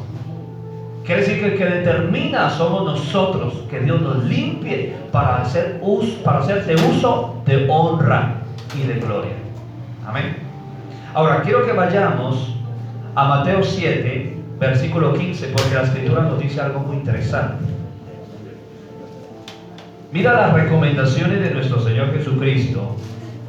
Quiere decir que el que determina somos nosotros, que Dios nos limpie para hacer de uso de honra y de gloria. Amén. Ahora quiero que vayamos a Mateo 7, versículo 15, porque la escritura nos dice algo muy interesante. Mira las recomendaciones de nuestro Señor Jesucristo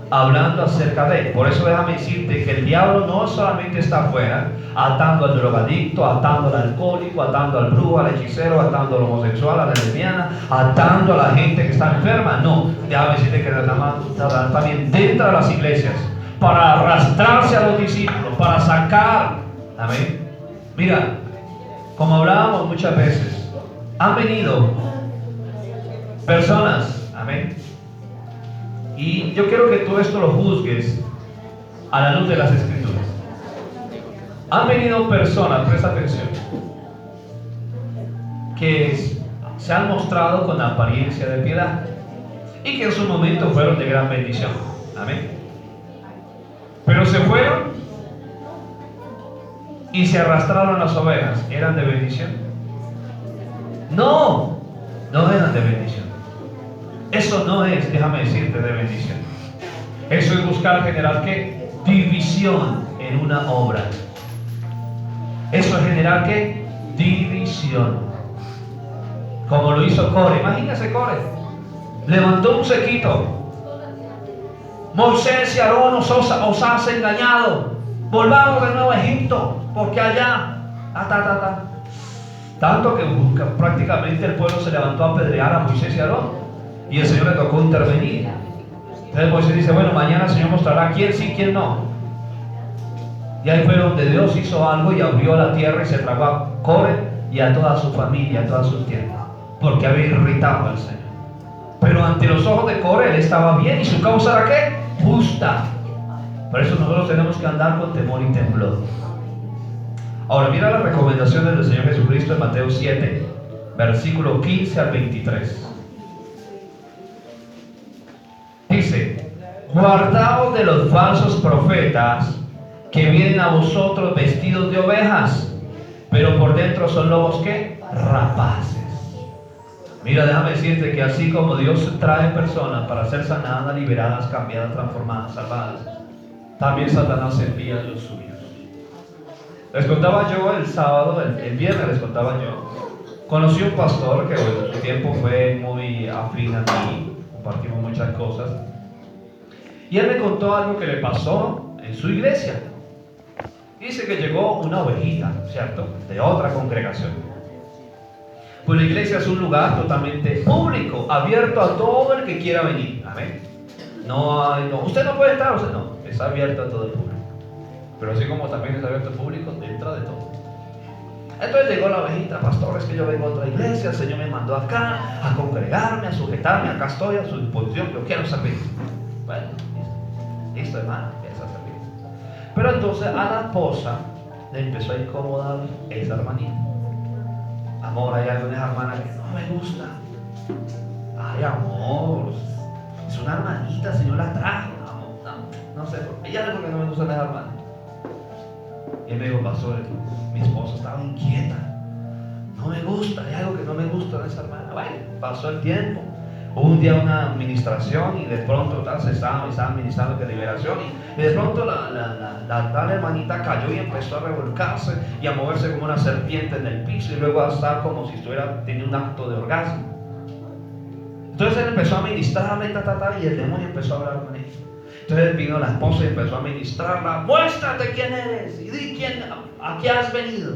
hablando acerca de él. Por eso déjame decirte que el diablo no solamente está afuera atando al drogadicto, atando al alcohólico, atando al brujo, al hechicero, atando al homosexual, a la lesbiana, atando a la gente que está enferma. No, déjame decirte que Satanás también dentro de las iglesias para arrastrarse a los discípulos, para sacar. Amén. Mira, como hablábamos muchas veces, han venido personas, amén, y yo quiero que tú esto lo juzgues a la luz de las escrituras. Han venido personas, presta atención, que se han mostrado con apariencia de piedad y que en su momento fueron de gran bendición, amén, pero se fueron y se arrastraron las ovejas. ¿Eran de bendición? No, no eran de bendición. Eso no es, déjame decirte, de bendición. Eso es buscar generar ¿qué? División en una obra. Eso es generar ¿qué? División. Como lo hizo Core. Imagínese Core. Levantó un sequito. Moisés y Aarón os has engañado. Volvamos de nuevo a Egipto, porque allá, tanto que prácticamente el pueblo se levantó a apedrear a Moisés y Aarón, y el Señor le tocó intervenir. Entonces Moisés dice, bueno, mañana el Señor mostrará quién sí, quién no. Y ahí fue donde Dios hizo algo y abrió la tierra y se tragó a Core y a toda su familia, a toda su tierra, porque había irritado al Señor. Pero ante los ojos de Core él estaba bien, y su causa era ¿qué? Justa. Por eso nosotros tenemos que andar con temor y temblor. Ahora mira las recomendaciones del Señor Jesucristo en Mateo 7, versículo 15 al 23. Dice, guardaos de los falsos profetas que vienen a vosotros vestidos de ovejas, pero por dentro son lobos ¿qué? Rapaces. Mira, déjame decirte que así como Dios trae personas para ser sanadas, liberadas, cambiadas, transformadas, salvadas, también Satanás envía a los suyos. Les contaba yo el sábado, el viernes les contaba yo. Conocí un pastor que en su tiempo fue muy afín a mí, compartimos muchas cosas. Y él me contó algo que le pasó en su iglesia. Dice que llegó una ovejita, ¿cierto?, de otra congregación. Pues la iglesia es un lugar totalmente público, abierto a todo el que quiera venir. Amén. No, usted no puede entrar, usted no. Es abierto a todo el público. Pero así como también es abierto al público, entra de todo. Entonces llegó la ovejita: pastor, es que yo vengo a otra iglesia, el Señor me mandó acá a congregarme, a sujetarme, acá estoy a su disposición, yo quiero servir. Bueno, listo, hermano, empieza a servir. Pero entonces a la esposa le empezó a incomodar esa hermanita. Amor, hay algo en esa hermana que no me gusta. Ay, amor, es una hermanita, el Señor la trajo. No sé, hay algo que no me gusta de esa hermana. Y él me dijo: pastor, mi esposa estaba inquieta, no me gusta, hay algo que no me gusta de esa hermana. Bueno, pasó el tiempo. Hubo un día una administración y de pronto se estaban ministrando de liberación y de pronto la tal hermanita cayó y empezó a revolcarse y a moverse como una serpiente en el piso y luego a estar como si estuviera teniendo un acto de orgasmo. Entonces él empezó a ministrarle y el demonio empezó a hablar con ella. Entonces vino la esposa y empezó a ministrarla: muéstrate quién eres y di a qué has venido.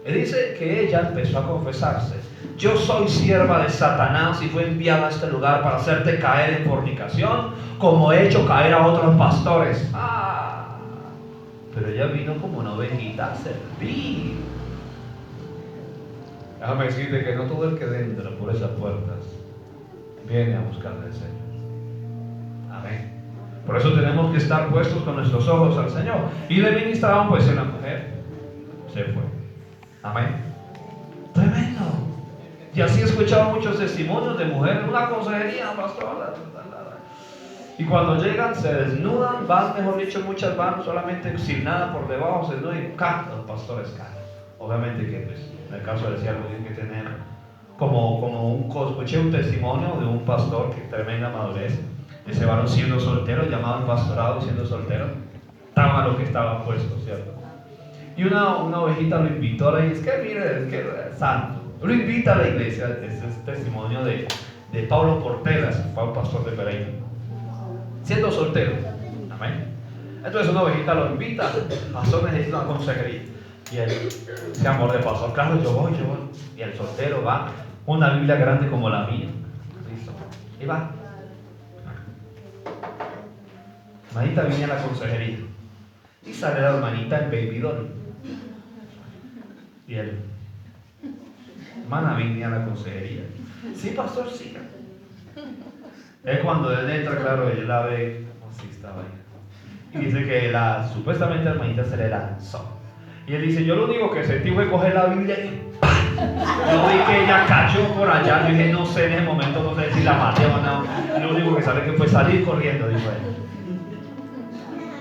Él dice que ella empezó a confesarse: yo soy sierva de Satanás y fui enviada a este lugar para hacerte caer en fornicación, como he hecho caer a otros pastores. Pero ella vino como una ovejita a servir. Déjame decirte que no todo el que entra por esas puertas viene a buscar al Señor. Amén. Por eso tenemos que estar puestos con nuestros ojos al Señor. Y le ministraron, pues, en la mujer se fue. Amén. Tremendo. Y así he escuchado muchos testimonios de mujeres, una consejería, pastor. Y cuando llegan, se desnudan, van, mejor dicho, muchas van solamente sin nada por debajo, se desnudan y los pastores caen. Obviamente que, pues, en el caso del siervo tienen que tener escuché un testimonio de un pastor que tremenda madurez. Ese varón siendo soltero, llamaban pastorado siendo soltero, estaba lo que estaba puesto, ¿cierto? Y una ovejita lo invitó a la iglesia. Es que mire, es que santo. Lo invita a la iglesia. Este es testimonio de Pablo Portelas, fue un pastor de Pereira, siendo soltero. Amén. Entonces una ovejita lo invita: pastor, necesita una consejería. Y él, ese amor de pastor: claro, yo voy. Y el soltero va, una Biblia grande como la mía, listo, y va. Hermanita, viene a la consejería y sale la hermanita en baby doll. Y él: hermana, vine a la consejería. Sí, pastor, siga. Es cuando él entra, claro, él la ve, sí, estaba ahí. Y dice que la supuestamente hermanita se le lanzó. Y él dice: yo lo único que sentí fue coger la Biblia y ¡pam! Yo vi que ella cayó por allá. Yo dije: no sé en ese momento, no sé si la maté o no. Lo único que sabe que fue salir corriendo, dijo él.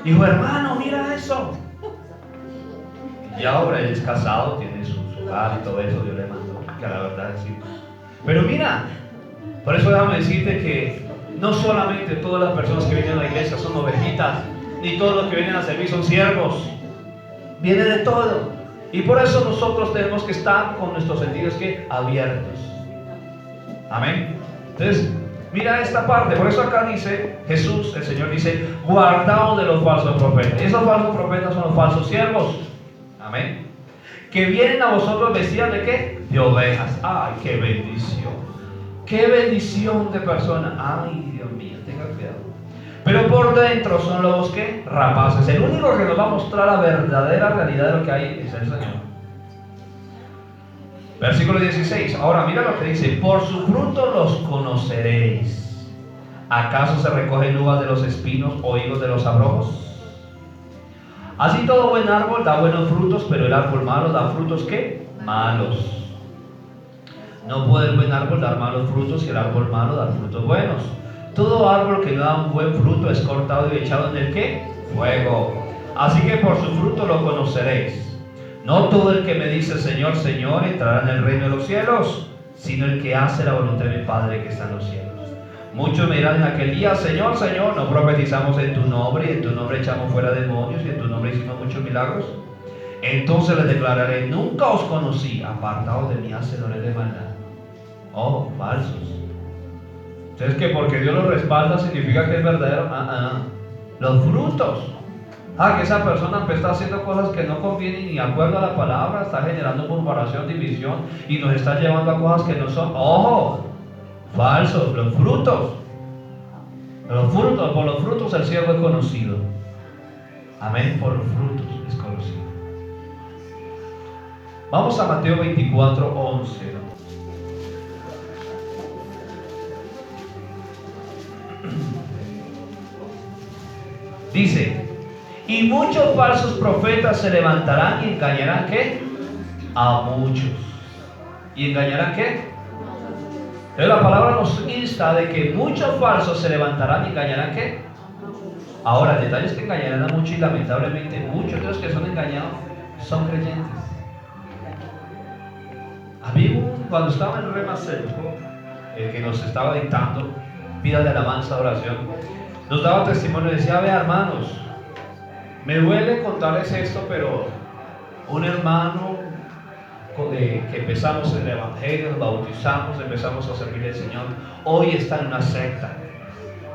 Dijo: hermano, mira eso. Y ahora él es casado, tiene su hogar y todo eso, Dios le mandó, que a la verdad es cierto. Pero mira, por eso déjame decirte que no solamente todas las personas que vienen a la iglesia son ovejitas, ni todos los que vienen a servir son siervos. Viene de todo. Y por eso nosotros tenemos que estar con nuestros sentidos abiertos. Amén. Entonces, mira esta parte. Por eso acá dice Jesús, el Señor dice: guardaos de los falsos profetas. Y esos falsos profetas son los falsos siervos. Amén. Que vienen a vosotros vestidas ¿de qué? De ovejas. Ay, qué bendición. Qué bendición de persona. Ay, Dios mío, tenga cuidado. Pero por dentro son lobos que rapaces. El único que nos va a mostrar la verdadera realidad de lo que hay es el Señor. Versículo 16. Ahora mira lo que dice: por su fruto los conoceréis. ¿Acaso se recogen uvas de los espinos o higos de los abrojos? Así todo buen árbol da buenos frutos, pero el árbol malo da frutos ¿qué? Malos. No puede el buen árbol dar malos frutos y el árbol malo dar frutos buenos. Todo árbol que no da un buen fruto es cortado y echado en el ¿qué? Fuego. Así que por su fruto lo conoceréis. No todo el que me dice Señor, Señor entrará en el reino de los cielos, sino el que hace la voluntad de mi Padre que está en los cielos. Muchos me dirán en aquel día: Señor, Señor, ¿no profetizamos en tu nombre, y en tu nombre echamos fuera demonios, y en tu nombre hicimos muchos milagros? Entonces les declararé: nunca os conocí, apartados de mí, hacedores de maldad. Oh, falsos. Entonces, que porque Dios los respalda significa que es verdadero. Los frutos. Que esa persona está haciendo cosas que no convienen ni de acuerdo a la palabra, está generando murmuración, división, y nos está llevando a cosas que no son. ¡Ojo! Falsos, los frutos. Por los frutos el siervo es conocido. Amén, por los frutos es conocido. Vamos a Mateo 24:11. Dice: y muchos falsos profetas se levantarán y engañarán ¿qué? A muchos. ¿Y engañarán qué? Entonces la palabra nos insta de que muchos falsos se levantarán y engañarán ¿qué? Ahora, el detalle es que engañarán a muchos, y lamentablemente muchos de los que son engañados son creyentes. A mí, cuando estaba en Rema Centro, el que nos estaba dictando vida de alabanza, oración, nos daba testimonio y decía: vea, hermanos, me duele contarles esto, pero un hermano que empezamos en el evangelio, nos bautizamos, empezamos a servir al Señor, hoy está en una secta.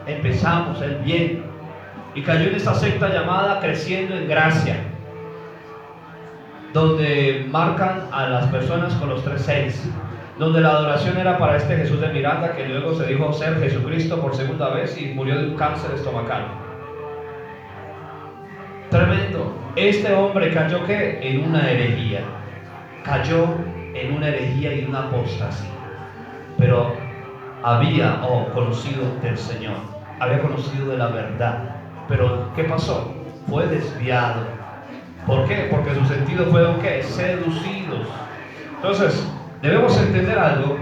Empezamos él bien y cayó en esta secta llamada Creciendo en Gracia, donde marcan a las personas con los 3 seis, donde la adoración era para este Jesús de Miranda, que luego se dijo ser Jesucristo por segunda vez y murió de un cáncer estomacal. Tremendo. Este hombre cayó ¿qué? En una herejía. Cayó en una herejía y una apostasía. Pero había conocido del Señor, había conocido de la verdad. Pero ¿qué pasó? Fue desviado. ¿Por qué? Porque sus sentidos fueron ¿qué? Seducidos. Entonces, debemos entender algo,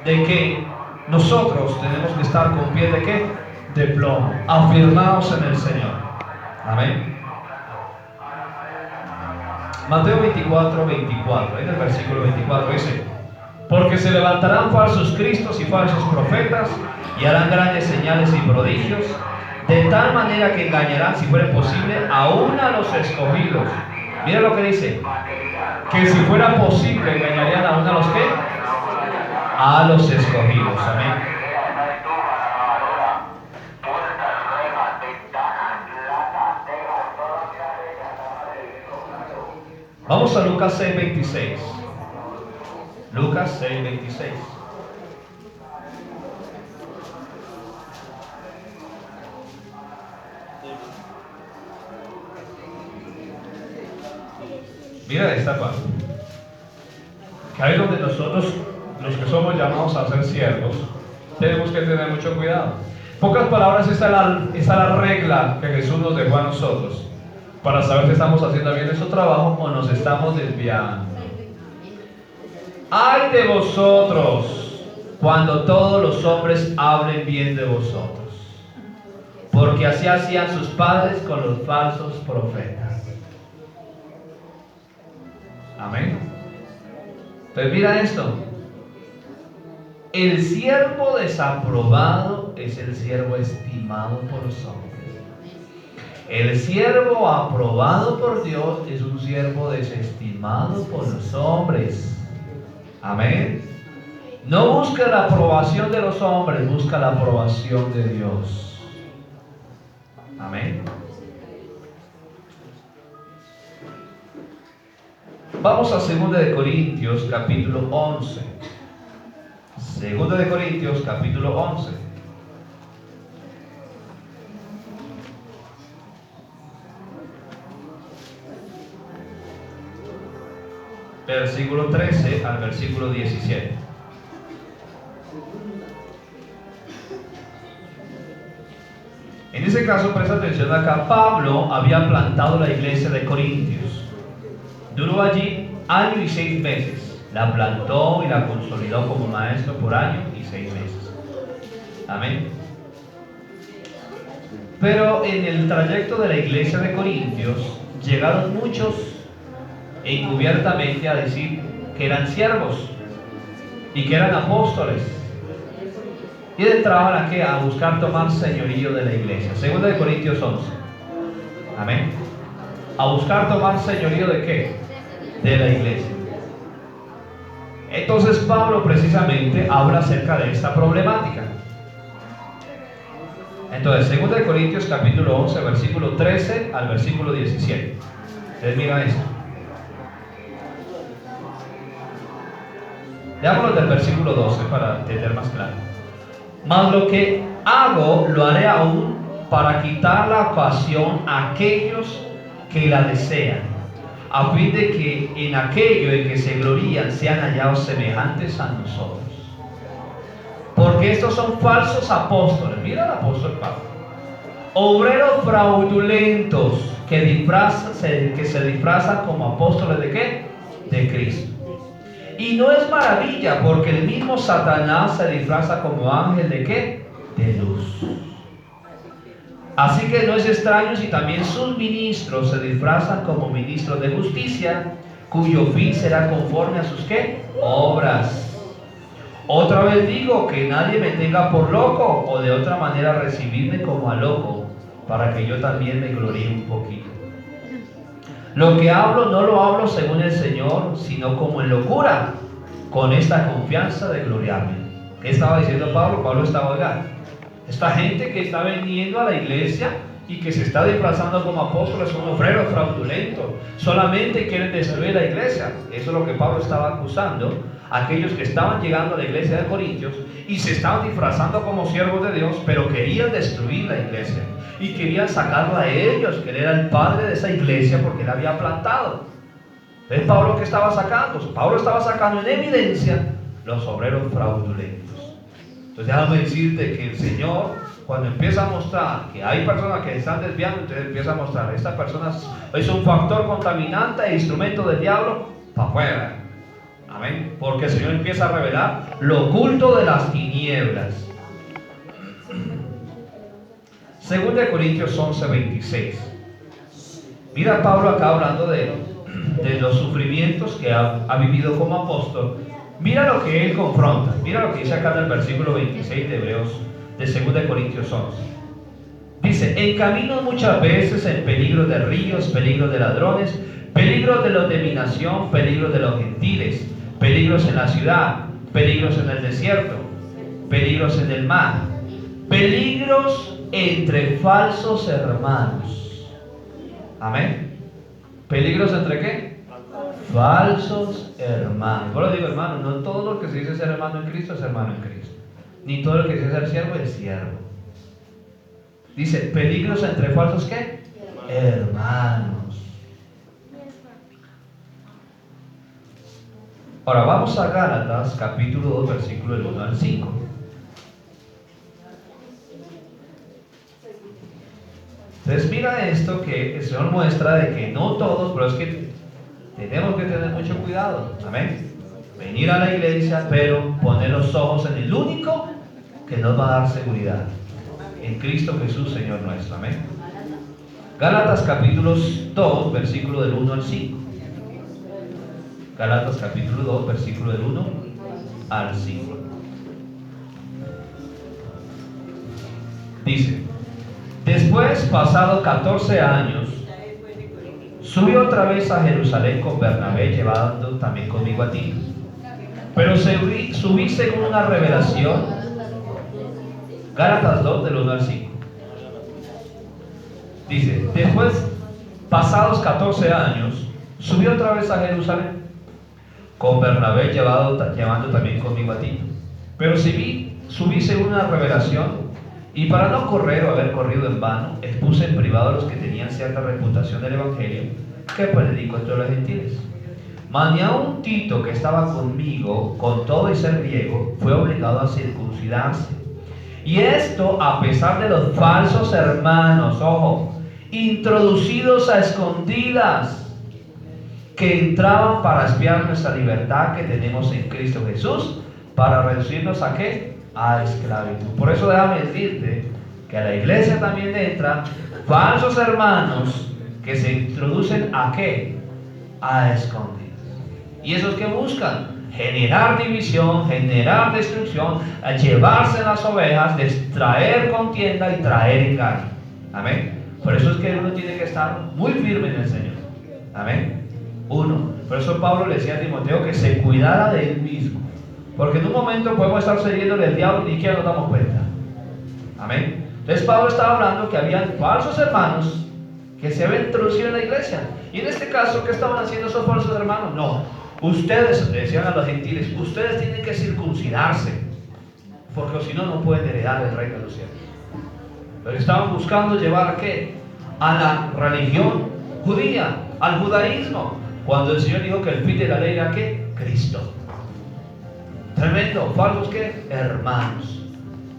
de que nosotros tenemos que estar con pies de ¿qué? De plomo, afirmados en el Señor. Amén. Mateo 24:24, en el versículo 24 dice: porque se levantarán falsos cristos y falsos profetas, y harán grandes señales y prodigios, de tal manera que engañarán, si fuera posible, aún a los escogidos. Mira lo que dice: que si fuera posible engañarían aún a los ¿qué? A los escogidos. Amén. Vamos a Lucas 6:26. Lucas 6:26. Mira esta parte. Que ahí donde nosotros, los que somos llamados a ser siervos, tenemos que tener mucho cuidado. En pocas palabras, esta es la regla que Jesús nos dejó a nosotros, para saber si estamos haciendo bien nuestro trabajo o nos estamos desviando. ¡Ay de vosotros cuando todos los hombres hablen bien de vosotros! Porque así hacían sus padres con los falsos profetas. Amén. Entonces mira esto: el siervo desaprobado es el siervo estimado por los hombres. El siervo aprobado por Dios es un siervo desestimado por los hombres. Amén. No busca la aprobación de los hombres, busca la aprobación de Dios. Amén. Vamos a 2 de Corintios capítulo 11. 2 de Corintios capítulo 11. Versículo 13 al versículo 17. En ese caso, presta atención acá. Pablo había plantado la iglesia de Corintios. Duró allí 1 año y 6 meses. La plantó y la consolidó como maestro por 1 año y 6 meses. Amén. Pero en el trayecto de la iglesia de Corintios llegaron muchos encubiertamente a decir que eran siervos. y que eran apóstoles. Y entraban aquí a buscar tomar señorío de la iglesia. 2 Corintios 11. Amén. A buscar tomar señorío de qué? De la iglesia. Entonces Pablo precisamente habla acerca de esta problemática. Entonces, 2 Corintios capítulo 11, versículo 13 al versículo 17. Ustedes miran esto. Leámoslo del versículo 12 para entender más claro. Mas lo que hago, lo haré aún para quitar la ocasión a aquellos que la desean, a fin de que en aquello en que se glorían sean hallados semejantes a nosotros. Porque estos son falsos apóstoles. Mira el apóstol Pablo. Obreros fraudulentos que se disfrazan como apóstoles ¿de qué? De Cristo. Y no es maravilla, porque el mismo Satanás se disfraza como ángel ¿de qué? De luz. Así que no es extraño si también sus ministros se disfrazan como ministros de justicia, cuyo fin será conforme a sus ¿qué? Obras. Otra vez digo que nadie me tenga por loco, o de otra manera recibirme como a loco, para que yo también me gloríe un poquito. Lo que hablo no lo hablo según el Señor, sino como en locura, con esta confianza de gloriarme. ¿Qué estaba diciendo Pablo? Pablo estaba, oiga, esta gente que está viniendo a la iglesia y que se está disfrazando como apóstoles son obreros fraudulentos, solamente quieren destruir la iglesia. Eso es lo que Pablo estaba acusando a aquellos que estaban llegando a la iglesia de Corintios y se estaban disfrazando como siervos de Dios, pero querían destruir la iglesia y querían sacarlo a ellos, que él era el padre de esa iglesia porque él había plantado. Entonces Pablo, ¿qué estaba sacando? Pablo estaba sacando en evidencia los obreros fraudulentos. Entonces déjame decirte que el Señor, cuando empieza a mostrar que hay personas que se están desviando, entonces empieza a mostrar que estas personas es un factor contaminante e instrumento del diablo para afuera. Amén. Porque el Señor empieza a revelar lo oculto de las tinieblas. 2 Corintios 11, 26. Mira Pablo acá hablando de los sufrimientos que ha vivido como apóstol. Mira lo que él confronta. Mira lo que dice acá en el versículo 26 de Hebreos, de 2 Corintios 11. Dice: en camino muchas veces en peligro de ríos, peligro de ladrones, peligros de los de mi nación, peligros de los gentiles, peligros en la ciudad, peligros en el desierto, peligros en el mar, peligros entre falsos hermanos. Amén. ¿Peligros entre qué? Falsos hermanos. Yo lo digo, hermano, no todo lo que se dice ser hermano en Cristo es hermano en Cristo, ni todo lo que se dice ser siervo es siervo. Dice, peligros entre falsos ¿qué? Hermanos. Ahora vamos a Gálatas capítulo 2 versículo del 1 al 5. Entonces mira esto que el Señor muestra de que no todos, pero es que tenemos que tener mucho cuidado. Amén. Venir a la iglesia, pero poner los ojos en el único que nos va a dar seguridad, en Cristo Jesús Señor nuestro. Amén. Gálatas capítulo 2 versículo del 1 al 5. Gálatas capítulo 2 versículo del 1 al 5. Dice: después, pasado 14 años, subí otra vez a Jerusalén con Bernabé, llevando también conmigo a Tito. Pero subí según una revelación. Gálatas 2 del 1 al 5. Dice: después, pasados 14 años, subí otra vez a Jerusalén con Bernabé, llevando también conmigo a Tito. Pero subí según una revelación, y para no correr o haber corrido en vano, expuse en privado a los que tenían cierta reputación del Evangelio, que predico entre los gentiles. Mas ni aun Tito, que estaba conmigo, con todo y ser griego, fue obligado a circuncidarse. Y esto a pesar de los falsos hermanos, ojo, introducidos a escondidas, que entraban para espiar nuestra libertad que tenemos en Cristo Jesús, para reducirnos ¿a qué? A esclavitud. Por eso déjame decirte que a la iglesia también entran falsos hermanos que se introducen ¿a qué? A escondidas. ¿Y esos que buscan? generar división, generar destrucción, a llevarse las ovejas, traer contienda y traer engaño. Amén. Por eso es que uno tiene que estar muy firme en el Señor. Amén. Uno. Por eso Pablo le decía a Timoteo que se cuidara de él mismo. Porque en un momento podemos estar cediéndole al diablo y ni siquiera nos damos cuenta. Amén. Entonces Pablo estaba hablando que había falsos hermanos que se habían introducido en la iglesia. Y en este caso, ¿qué estaban haciendo esos falsos hermanos? No. Ustedes, le decían a los gentiles, ustedes tienen que circuncidarse. Porque si no, no pueden heredar el reino de los cielos. Pero estaban buscando llevar ¿a qué? A la religión judía, al judaísmo. Cuando el Señor dijo que el fin de la ley era ¿qué? Cristo. Tremendo. ¿Falsos qué? Hermanos.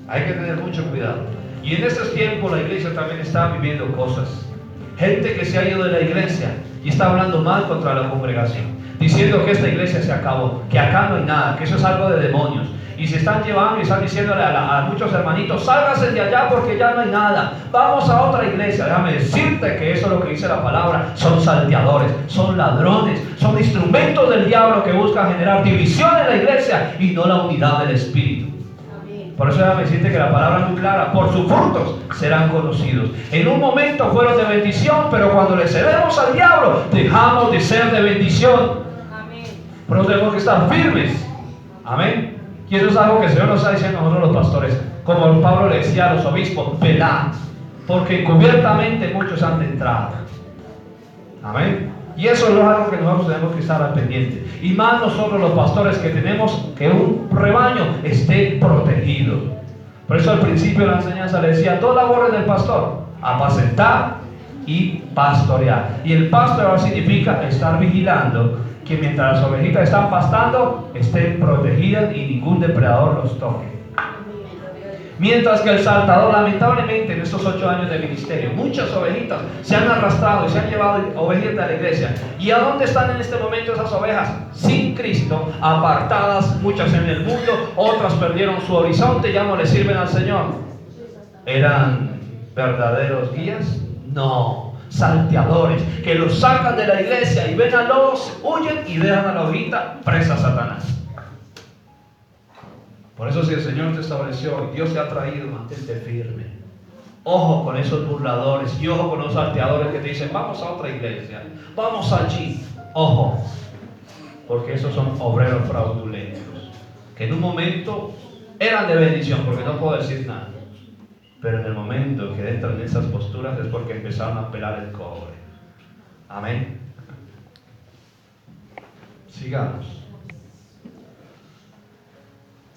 Hay que tener mucho cuidado. Y en estos tiempos la iglesia también está viviendo cosas. Gente que se ha ido de la iglesia y está hablando mal contra la congregación, diciendo que esta iglesia se acabó, que acá no hay nada, que eso es algo de demonios. Y se están llevando y están diciéndole a muchos hermanitos, sálganse de allá porque ya no hay nada, vamos a otra iglesia. Déjame decirte que eso es lo que dice la palabra. Son salteadores, son ladrones, son instrumentos del diablo que buscan generar división en la iglesia y no la unidad del Espíritu. Por eso déjame decirte que la palabra es muy clara: por sus frutos serán conocidos. En un momento fueron de bendición, pero cuando le cedemos al diablo, dejamos de ser de bendición. Amén. Por eso tenemos que estar firmes. Amén. Y eso es algo que el Señor nos está diciendo a nosotros los pastores. Como Pablo le decía a los obispos, velad, porque encubiertamente muchos han entrado. Amén. Y eso es algo que nosotros tenemos que estar al pendiente. Y más nosotros los pastores, que tenemos que un rebaño esté protegido. Por eso al principio de la enseñanza le decía: dos labores del pastor: apacentar y pastorear. Y el pastorear significa estar vigilando que mientras las ovejitas están pastando, estén protegidas y ningún depredador los toque. Mientras que el saltador, lamentablemente en estos 8 años de ministerio, muchas ovejitas se han arrastrado y se han llevado ovejas de la iglesia. ¿Y a dónde están en este momento esas ovejas? Sin Cristo, apartadas, muchas en el mundo, otras perdieron su horizonte, ya no le sirven al Señor. ¿Eran verdaderos guías? No, salteadores, que los sacan de la iglesia y ven a lobos, huyen y dejan a la ovejita presa a Satanás. Por eso, si el Señor te estableció y Dios te ha traído, mantente firme. Ojo con esos burladores y ojo con los salteadores que te dicen: vamos a otra iglesia, vamos allí. Ojo, porque esos son obreros fraudulentos, que en un momento eran de bendición, porque no puedo decir nada, pero en el momento que entran en esas posturas es porque empezaron a pelar el cobre. Amén. Sigamos.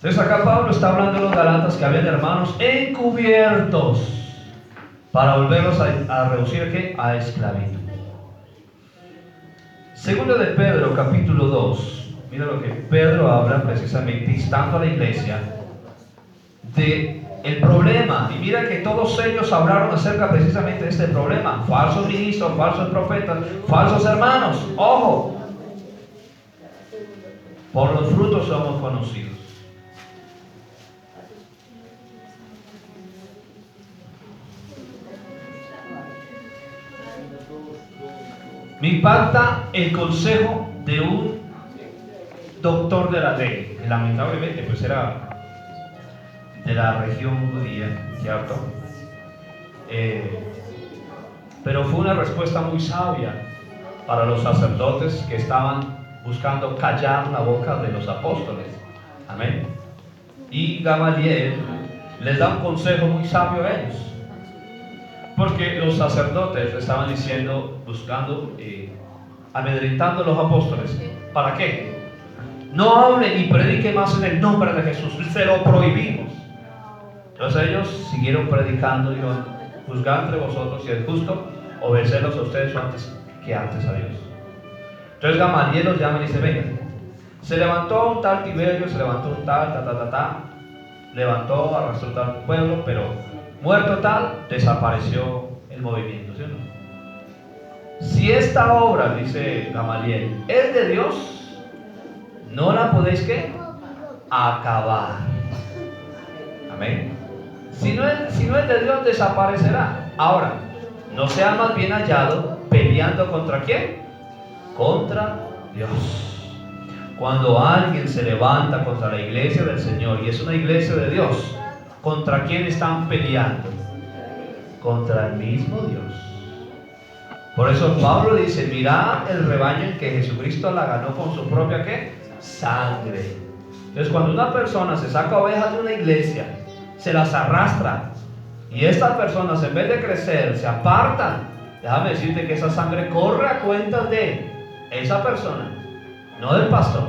Entonces acá Pablo está hablando de los galatas que habían hermanos encubiertos para volverlos a reducir ¿qué? A esclavitud. Segundo de Pedro capítulo 2, mira lo que Pedro habla precisamente, instando a la iglesia de el problema. Y mira que todos ellos hablaron acerca precisamente de este problema: falsos ministros, falsos profetas, falsos hermanos. Ojo, por los frutos somos conocidos. Me impacta el consejo de un doctor de la ley, que lamentablemente pues era de la región judía, ¿cierto? Pero fue una respuesta muy sabia para los sacerdotes que estaban buscando callar la boca de los apóstoles. Amén. Y Gamaliel les da un consejo muy sabio a ellos. Porque los sacerdotes estaban diciendo, buscando, amedrentando a los apóstoles. ¿Para qué? No hable ni predique más en el nombre de Jesús, se lo prohibimos. Entonces ellos siguieron predicando, y juzgad entre vosotros si es justo obedecerlos a ustedes antes a Dios. Entonces Gamaliel los llama y dice: vengan. Se levantó un tal Tiberio, se levantó un tal, levantó, arrastró tal pueblo, pero muerto tal, desapareció el movimiento, ¿sí o no? Si esta obra, dice Gamaliel, es de Dios, no la podéis ¿qué? Acabar. Amén. Si no es de Dios, desaparecerá. Ahora, no sea más bien hallado peleando contra ¿quién? Contra Dios. Cuando alguien se levanta contra la iglesia del Señor, y es una iglesia de Dios, ¿contra quién están peleando? Contra el mismo Dios. Por eso Pablo dice, mirad el rebaño en que Jesucristo la ganó con su propia ¿qué? Sangre. Entonces cuando una persona se saca ovejas de una iglesia, se las arrastra, y estas personas en vez de crecer se apartan, déjame decirte que esa sangre corre a cuentas de esa persona, no del pastor.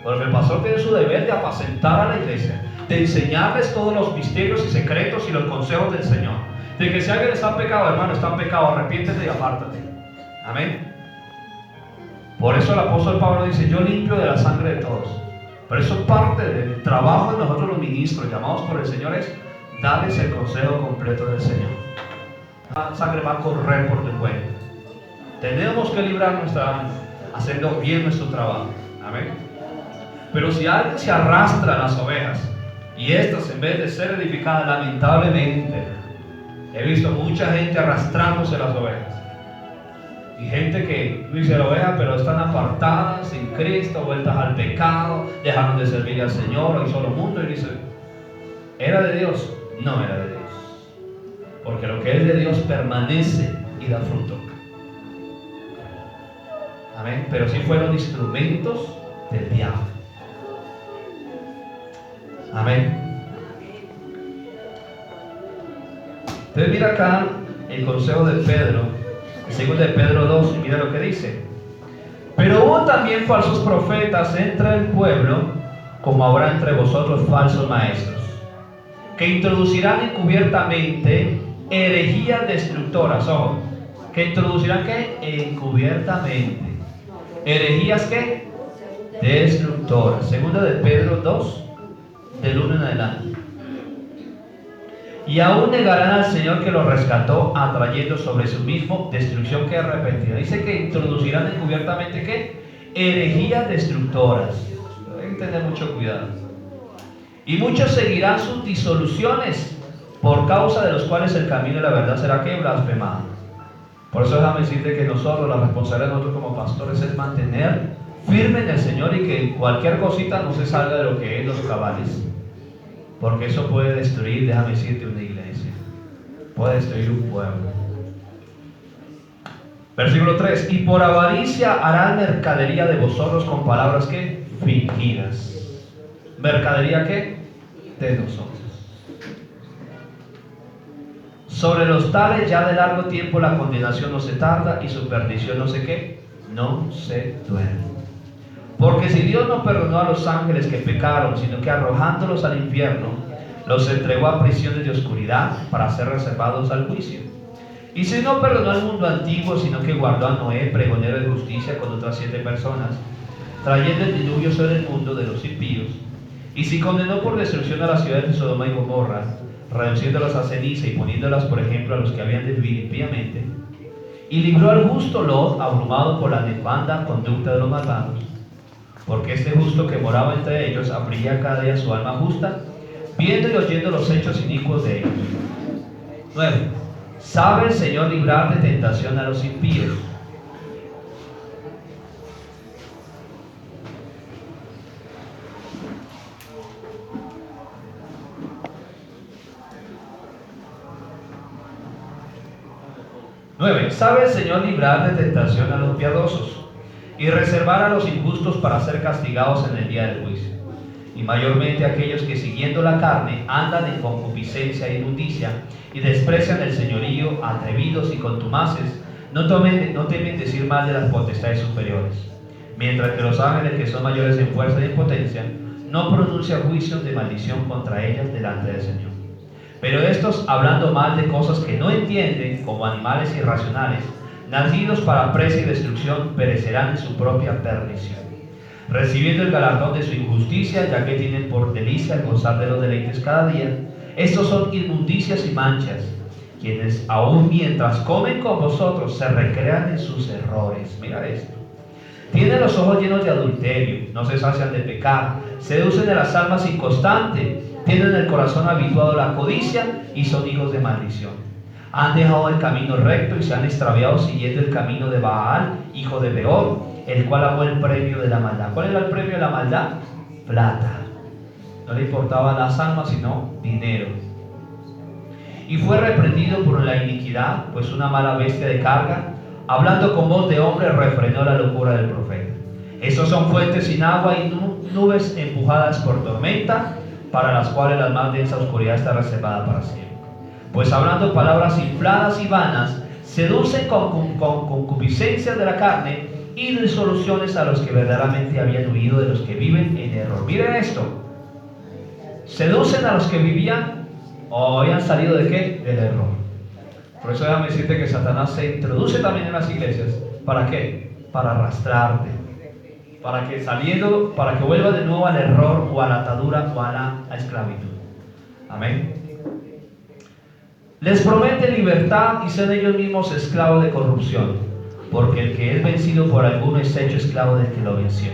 Porque el pastor tiene su deber de apacentar a la iglesia, de enseñarles todos los misterios y secretos y los consejos del Señor. De que si alguien está en pecado, hermano, está en pecado, arrepiéntete y apártate. Amén. Por eso el apóstol Pablo dice, yo limpio de la sangre de todos. Pero eso parte del trabajo de nosotros los ministros llamados por el Señor, es darles el consejo completo del Señor. La sangre va a correr por tu cuenta. Tenemos que librar nuestra alma haciendo bien nuestro trabajo. Amén. Pero si alguien se arrastra a las ovejas y estas en vez de ser edificadas, lamentablemente he visto mucha gente arrastrándose las ovejas. Y gente que dice la oveja, pero están apartadas sin Cristo, vueltas al pecado, dejaron de servir al Señor, hoy solo mundo. Y dice, ¿era de Dios? No era de Dios. Porque lo que es de Dios permanece y da fruto. Amén. Pero sí fueron instrumentos del diablo. Amén. Entonces mira acá el consejo de Pedro, segundo de Pedro 2, y mira lo que dice. Pero hubo también falsos profetas entre el pueblo, como habrá entre vosotros falsos maestros, que introducirán encubiertamente herejías destructoras. Ojo, que introducirán ¿qué? Encubiertamente. Herejías ¿qué? Destructoras. Segunda de Pedro 2, del 1 en adelante. Y aún negarán al Señor que los rescató, atrayendo sobre sí mismo destrucción que arrepentida. Dice que introducirán encubiertamente ¿qué? Herejías destructoras. Hay que tener mucho cuidado. Y muchos seguirán sus disoluciones, por causa de los cuales el camino de la verdad será ¿qué? Blasfemado. Por eso déjame decirte que nosotros, la responsabilidad de nosotros como pastores es mantener firme en el Señor, y que cualquier cosita no se salga de lo que es los cabales. Porque eso puede destruir, déjame decirte, una iglesia. Puede destruir un pueblo. Versículo 3. Y por avaricia harán mercadería de vosotros con palabras ¿qué? Fingidas. ¿Mercadería qué? De nosotros. Sobre los tales ya de largo tiempo la condenación no se tarda, y su perdición no sé qué, no se duerme. Porque si Dios no perdonó a los ángeles que pecaron, sino que arrojándolos al infierno, los entregó a prisiones de oscuridad para ser reservados al juicio. Y si no perdonó al mundo antiguo, sino que guardó a Noé, pregonero de justicia, con otras 7 personas, trayendo el diluvio sobre el mundo de los impíos. Y si condenó por destrucción a las ciudades de Sodoma y Gomorra, reduciéndolas a ceniza y poniéndolas por ejemplo a los que habían de vivir impíamente, y libró al justo Lot, abrumado por la nefanda conducta de los malvados, porque este justo que moraba entre ellos abría cada día su alma justa, viendo y oyendo los hechos inicuos de ellos. 9. ¿Sabe el Señor librar de tentación a los impíos? ¿Sabe el Señor librar de tentación a los piadosos y reservar a los injustos para ser castigados en el día del juicio? Y mayormente aquellos que siguiendo la carne andan en concupiscencia e inmundicia y desprecian el señorío, atrevidos y contumaces, no temen decir mal de las potestades superiores, mientras que los ángeles que son mayores en fuerza y en potencia no pronuncian juicios de maldición contra ellas delante del Señor. Pero estos, hablando mal de cosas que no entienden, como animales irracionales, nacidos para presa y destrucción, perecerán en su propia perdición, recibiendo el galardón de su injusticia, ya que tienen por delicia el gozar de los deleites cada día. Estos son inmundicias y manchas, quienes aún mientras comen con vosotros se recrean en sus errores. Mira esto. Tienen los ojos llenos de adulterio, no se sacian de pecar, seducen de las almas inconstantes, tienen el corazón habituado a la codicia y son hijos de maldición. Han dejado el camino recto y se han extraviado siguiendo el camino de Baal, hijo de Beor, el cual amó el premio de la maldad. ¿Cuál era el premio de la maldad? Plata. No le importaban las almas, sino dinero. Y fue reprendido por la iniquidad, pues una mala bestia de carga, hablando con voz de hombre, refrenó la locura del profeta. Estos son fuentes sin agua y nubes empujadas por tormenta, para las cuales la más densa oscuridad está reservada para siempre. Pues hablando palabras infladas y vanas, seducen con concupiscencia de la carne y disoluciones a los que verdaderamente habían huido de los que viven en error. Miren esto. Seducen a los que vivían o habían salido ¿de qué? Del error. Por eso déjame decirte que Satanás se introduce también en las iglesias. ¿Para qué? Para arrastrarte. Para que vuelva de nuevo al error o a la atadura o a la esclavitud. Amén. Les promete libertad y son ellos mismos esclavos de corrupción, porque el que es vencido por alguno es hecho esclavo del que lo venció.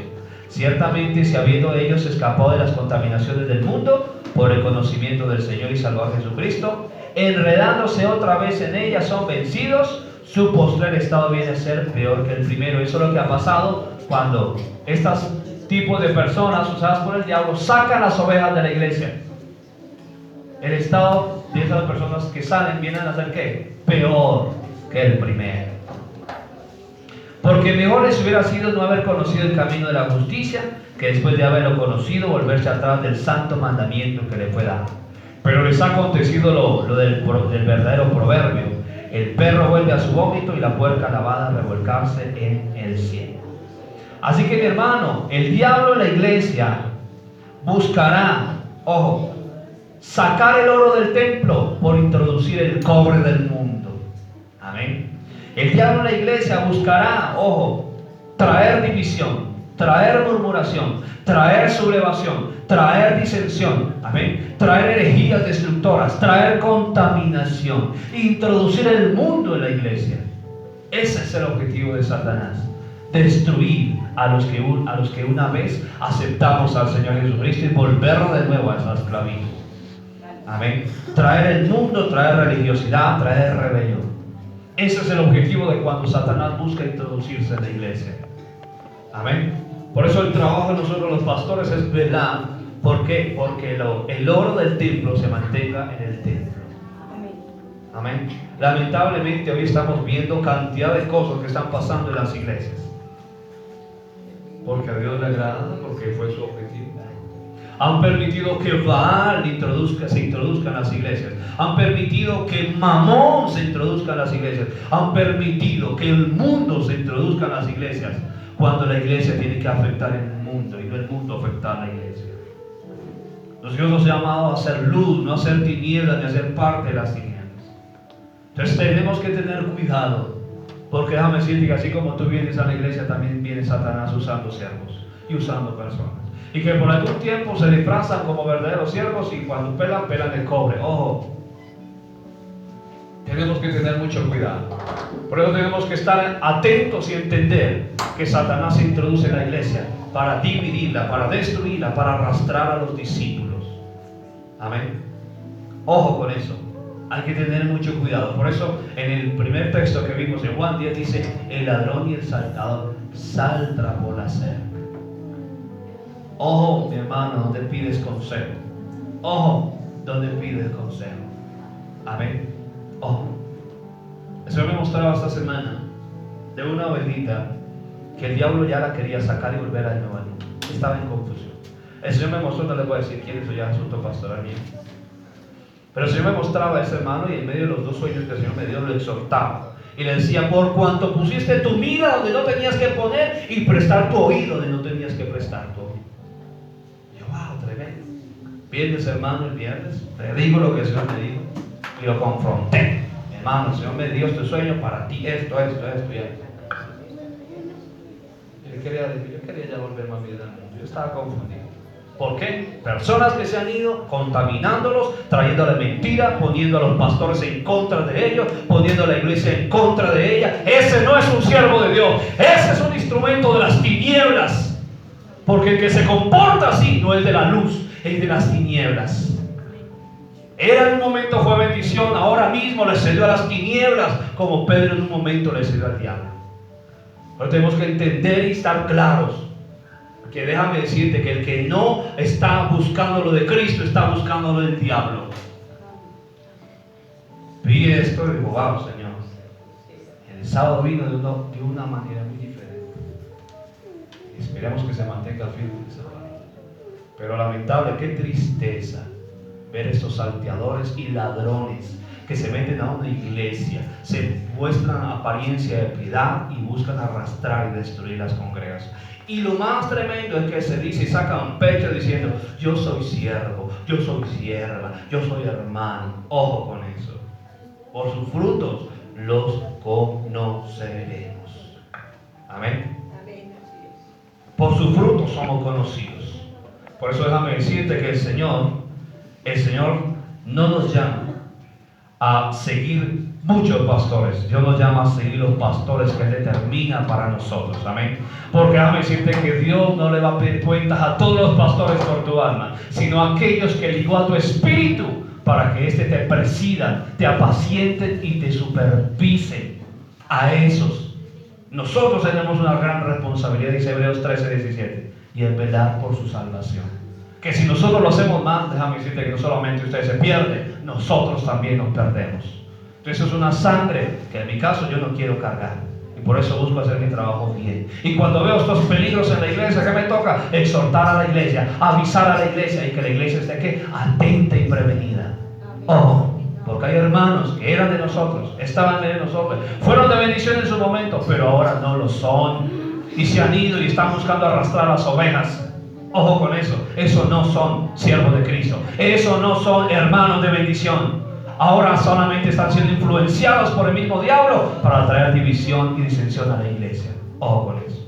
Ciertamente, si habiendo ellos escapado de las contaminaciones del mundo por el conocimiento del Señor y Salvador Jesucristo, enredándose otra vez en ellas, son vencidos, su postrer estado viene a ser peor que el primero. Eso es lo que ha pasado cuando estos tipos de personas usadas por el diablo sacan las ovejas de la iglesia. El estado de esas personas que salen vienen a ser ¿qué? Peor que el primero. Porque mejor les hubiera sido no haber conocido el camino de la justicia, que después de haberlo conocido volverse atrás del santo mandamiento que le fue dado. Pero les ha acontecido lo del verdadero proverbio: el perro vuelve a su vómito y la puerca lavada a revolcarse en el cielo. Así que, mi hermano, el diablo en la iglesia buscará, ojo, sacar el oro del templo por introducir el cobre del mundo. Amén. El diablo en la iglesia buscará, ojo, traer división, traer murmuración, traer sublevación, traer disensión, amén, traer herejías destructoras, traer contaminación, introducir el mundo en la iglesia. Ese es el objetivo de Satanás: destruir a los que una vez aceptamos al Señor Jesucristo y volverlo de nuevo a esa esclavitud. Amén. Traer el mundo, traer religiosidad, traer rebelión. Ese es el objetivo de cuando Satanás busca introducirse en la iglesia. Amén. Por eso el trabajo de nosotros los pastores es velar. ¿Por qué? Porque el oro del templo se mantenga en el templo. Amén. Lamentablemente hoy estamos viendo cantidad de cosas que están pasando en las iglesias. Porque a Dios le agrada, porque fue su objetivo. Han permitido que Baal se introduzca en las iglesias. Han permitido que Mamón se introduzca en las iglesias. Han permitido que el mundo se introduzca en las iglesias, cuando la iglesia tiene que afectar el mundo y no el mundo afectar a la iglesia. Dios nos ha llamado a hacer luz, no a hacer tinieblas ni a ser parte de las tinieblas. Entonces tenemos que tener cuidado, porque déjame decirte que así como tú vienes a la iglesia, también viene Satanás usando siervos y usando personas. Y que por algún tiempo se disfrazan como verdaderos siervos y cuando pelan el cobre. Ojo, tenemos que tener mucho cuidado. Por eso tenemos que estar atentos y entender que Satanás se introduce en la iglesia para dividirla, para destruirla, para arrastrar a los discípulos. Amén. Ojo con eso. Hay que tener mucho cuidado. Por eso en el primer texto que vimos en Juan 10 dice: el ladrón y el saltador saltan por la cerca. Ojo, mi hermano, donde pides consejo. Ojo, donde pides consejo. Amén. Ojo. El Señor me mostraba esta semana de una ovejita que el diablo ya la quería sacar y volver a nuevo al mundo. Estaba en confusión. El Señor me mostró, no le voy a decir quién, eso ya es asunto pastoral mío. Pero el Señor me mostraba a ese hermano y en medio de los dos sueños que el Señor me dio, lo exhortaba. Y le decía: por cuanto pusiste tu mira donde no tenías que poner y prestar tu oído donde no tenías que prestar tu oído. Viernes, hermano, el viernes le digo lo que el Señor me dijo y lo confronté. Hermano, el Señor me dio este sueño para ti, esto y esto. Yo quería ya volver más vida al mundo. Yo estaba confundido. ¿Por qué? Personas que se han ido contaminándolos, trayéndole mentira, poniendo a los pastores en contra de ellos, poniendo a la iglesia en contra de ella. Ese no es un siervo de Dios. Ese es un instrumento de las tinieblas. Porque el que se comporta así no es de la luz, es de las tinieblas. Era en un momento fue bendición, ahora mismo le cedió a las tinieblas, como Pedro en un momento le cedió al diablo. Pero tenemos que entender y estar claros que déjame decirte que el que no está buscando lo de Cristo está buscando lo del diablo. Vi esto y digo, wow, Señor. El sábado vino de una manera muy diferente. Y esperemos que se mantenga firme esa palabra. Pero lamentable, qué tristeza ver estos salteadores y ladrones que se meten a una iglesia, se muestran apariencia de piedad y buscan arrastrar y destruir las congregaciones. Y lo más tremendo es que se dice y sacan pecho diciendo, yo soy siervo, yo soy sierva, yo soy hermano. Ojo con eso. Por sus frutos los conoceremos. Amén. Por sus frutos somos conocidos. Por eso déjame decirte que el Señor no nos llama a seguir muchos pastores. Dios nos llama a seguir los pastores que Él determina para nosotros. Amén. Porque déjame decirte que Dios no le va a pedir cuentas a todos los pastores por tu alma, sino a aquellos que ligó a tu espíritu para que éste te presida, te apaciente y te supervise. A esos nosotros tenemos una gran responsabilidad, dice Hebreos 13:17, y es velar por su salvación. Que si nosotros lo hacemos mal, déjame decirte que no solamente usted se pierde, nosotros también nos perdemos. Entonces es una sangre que en mi caso yo no quiero cargar. Y por eso busco hacer mi trabajo bien. Y cuando veo estos peligros en la iglesia, ¿qué me toca? Exhortar a la iglesia, avisar a la iglesia y que la iglesia esté ¿qué? Atenta y prevenida. Ojo, porque hay hermanos que eran de nosotros, estaban de nosotros, fueron de bendición en su momento, pero ahora no lo son. Y se han ido y están buscando arrastrar las ovejas. Ojo con eso. Eso no son siervos de Cristo. Eso no son hermanos de bendición. Ahora solamente están siendo influenciados por el mismo diablo para traer división y disensión a la iglesia. Ojo con eso.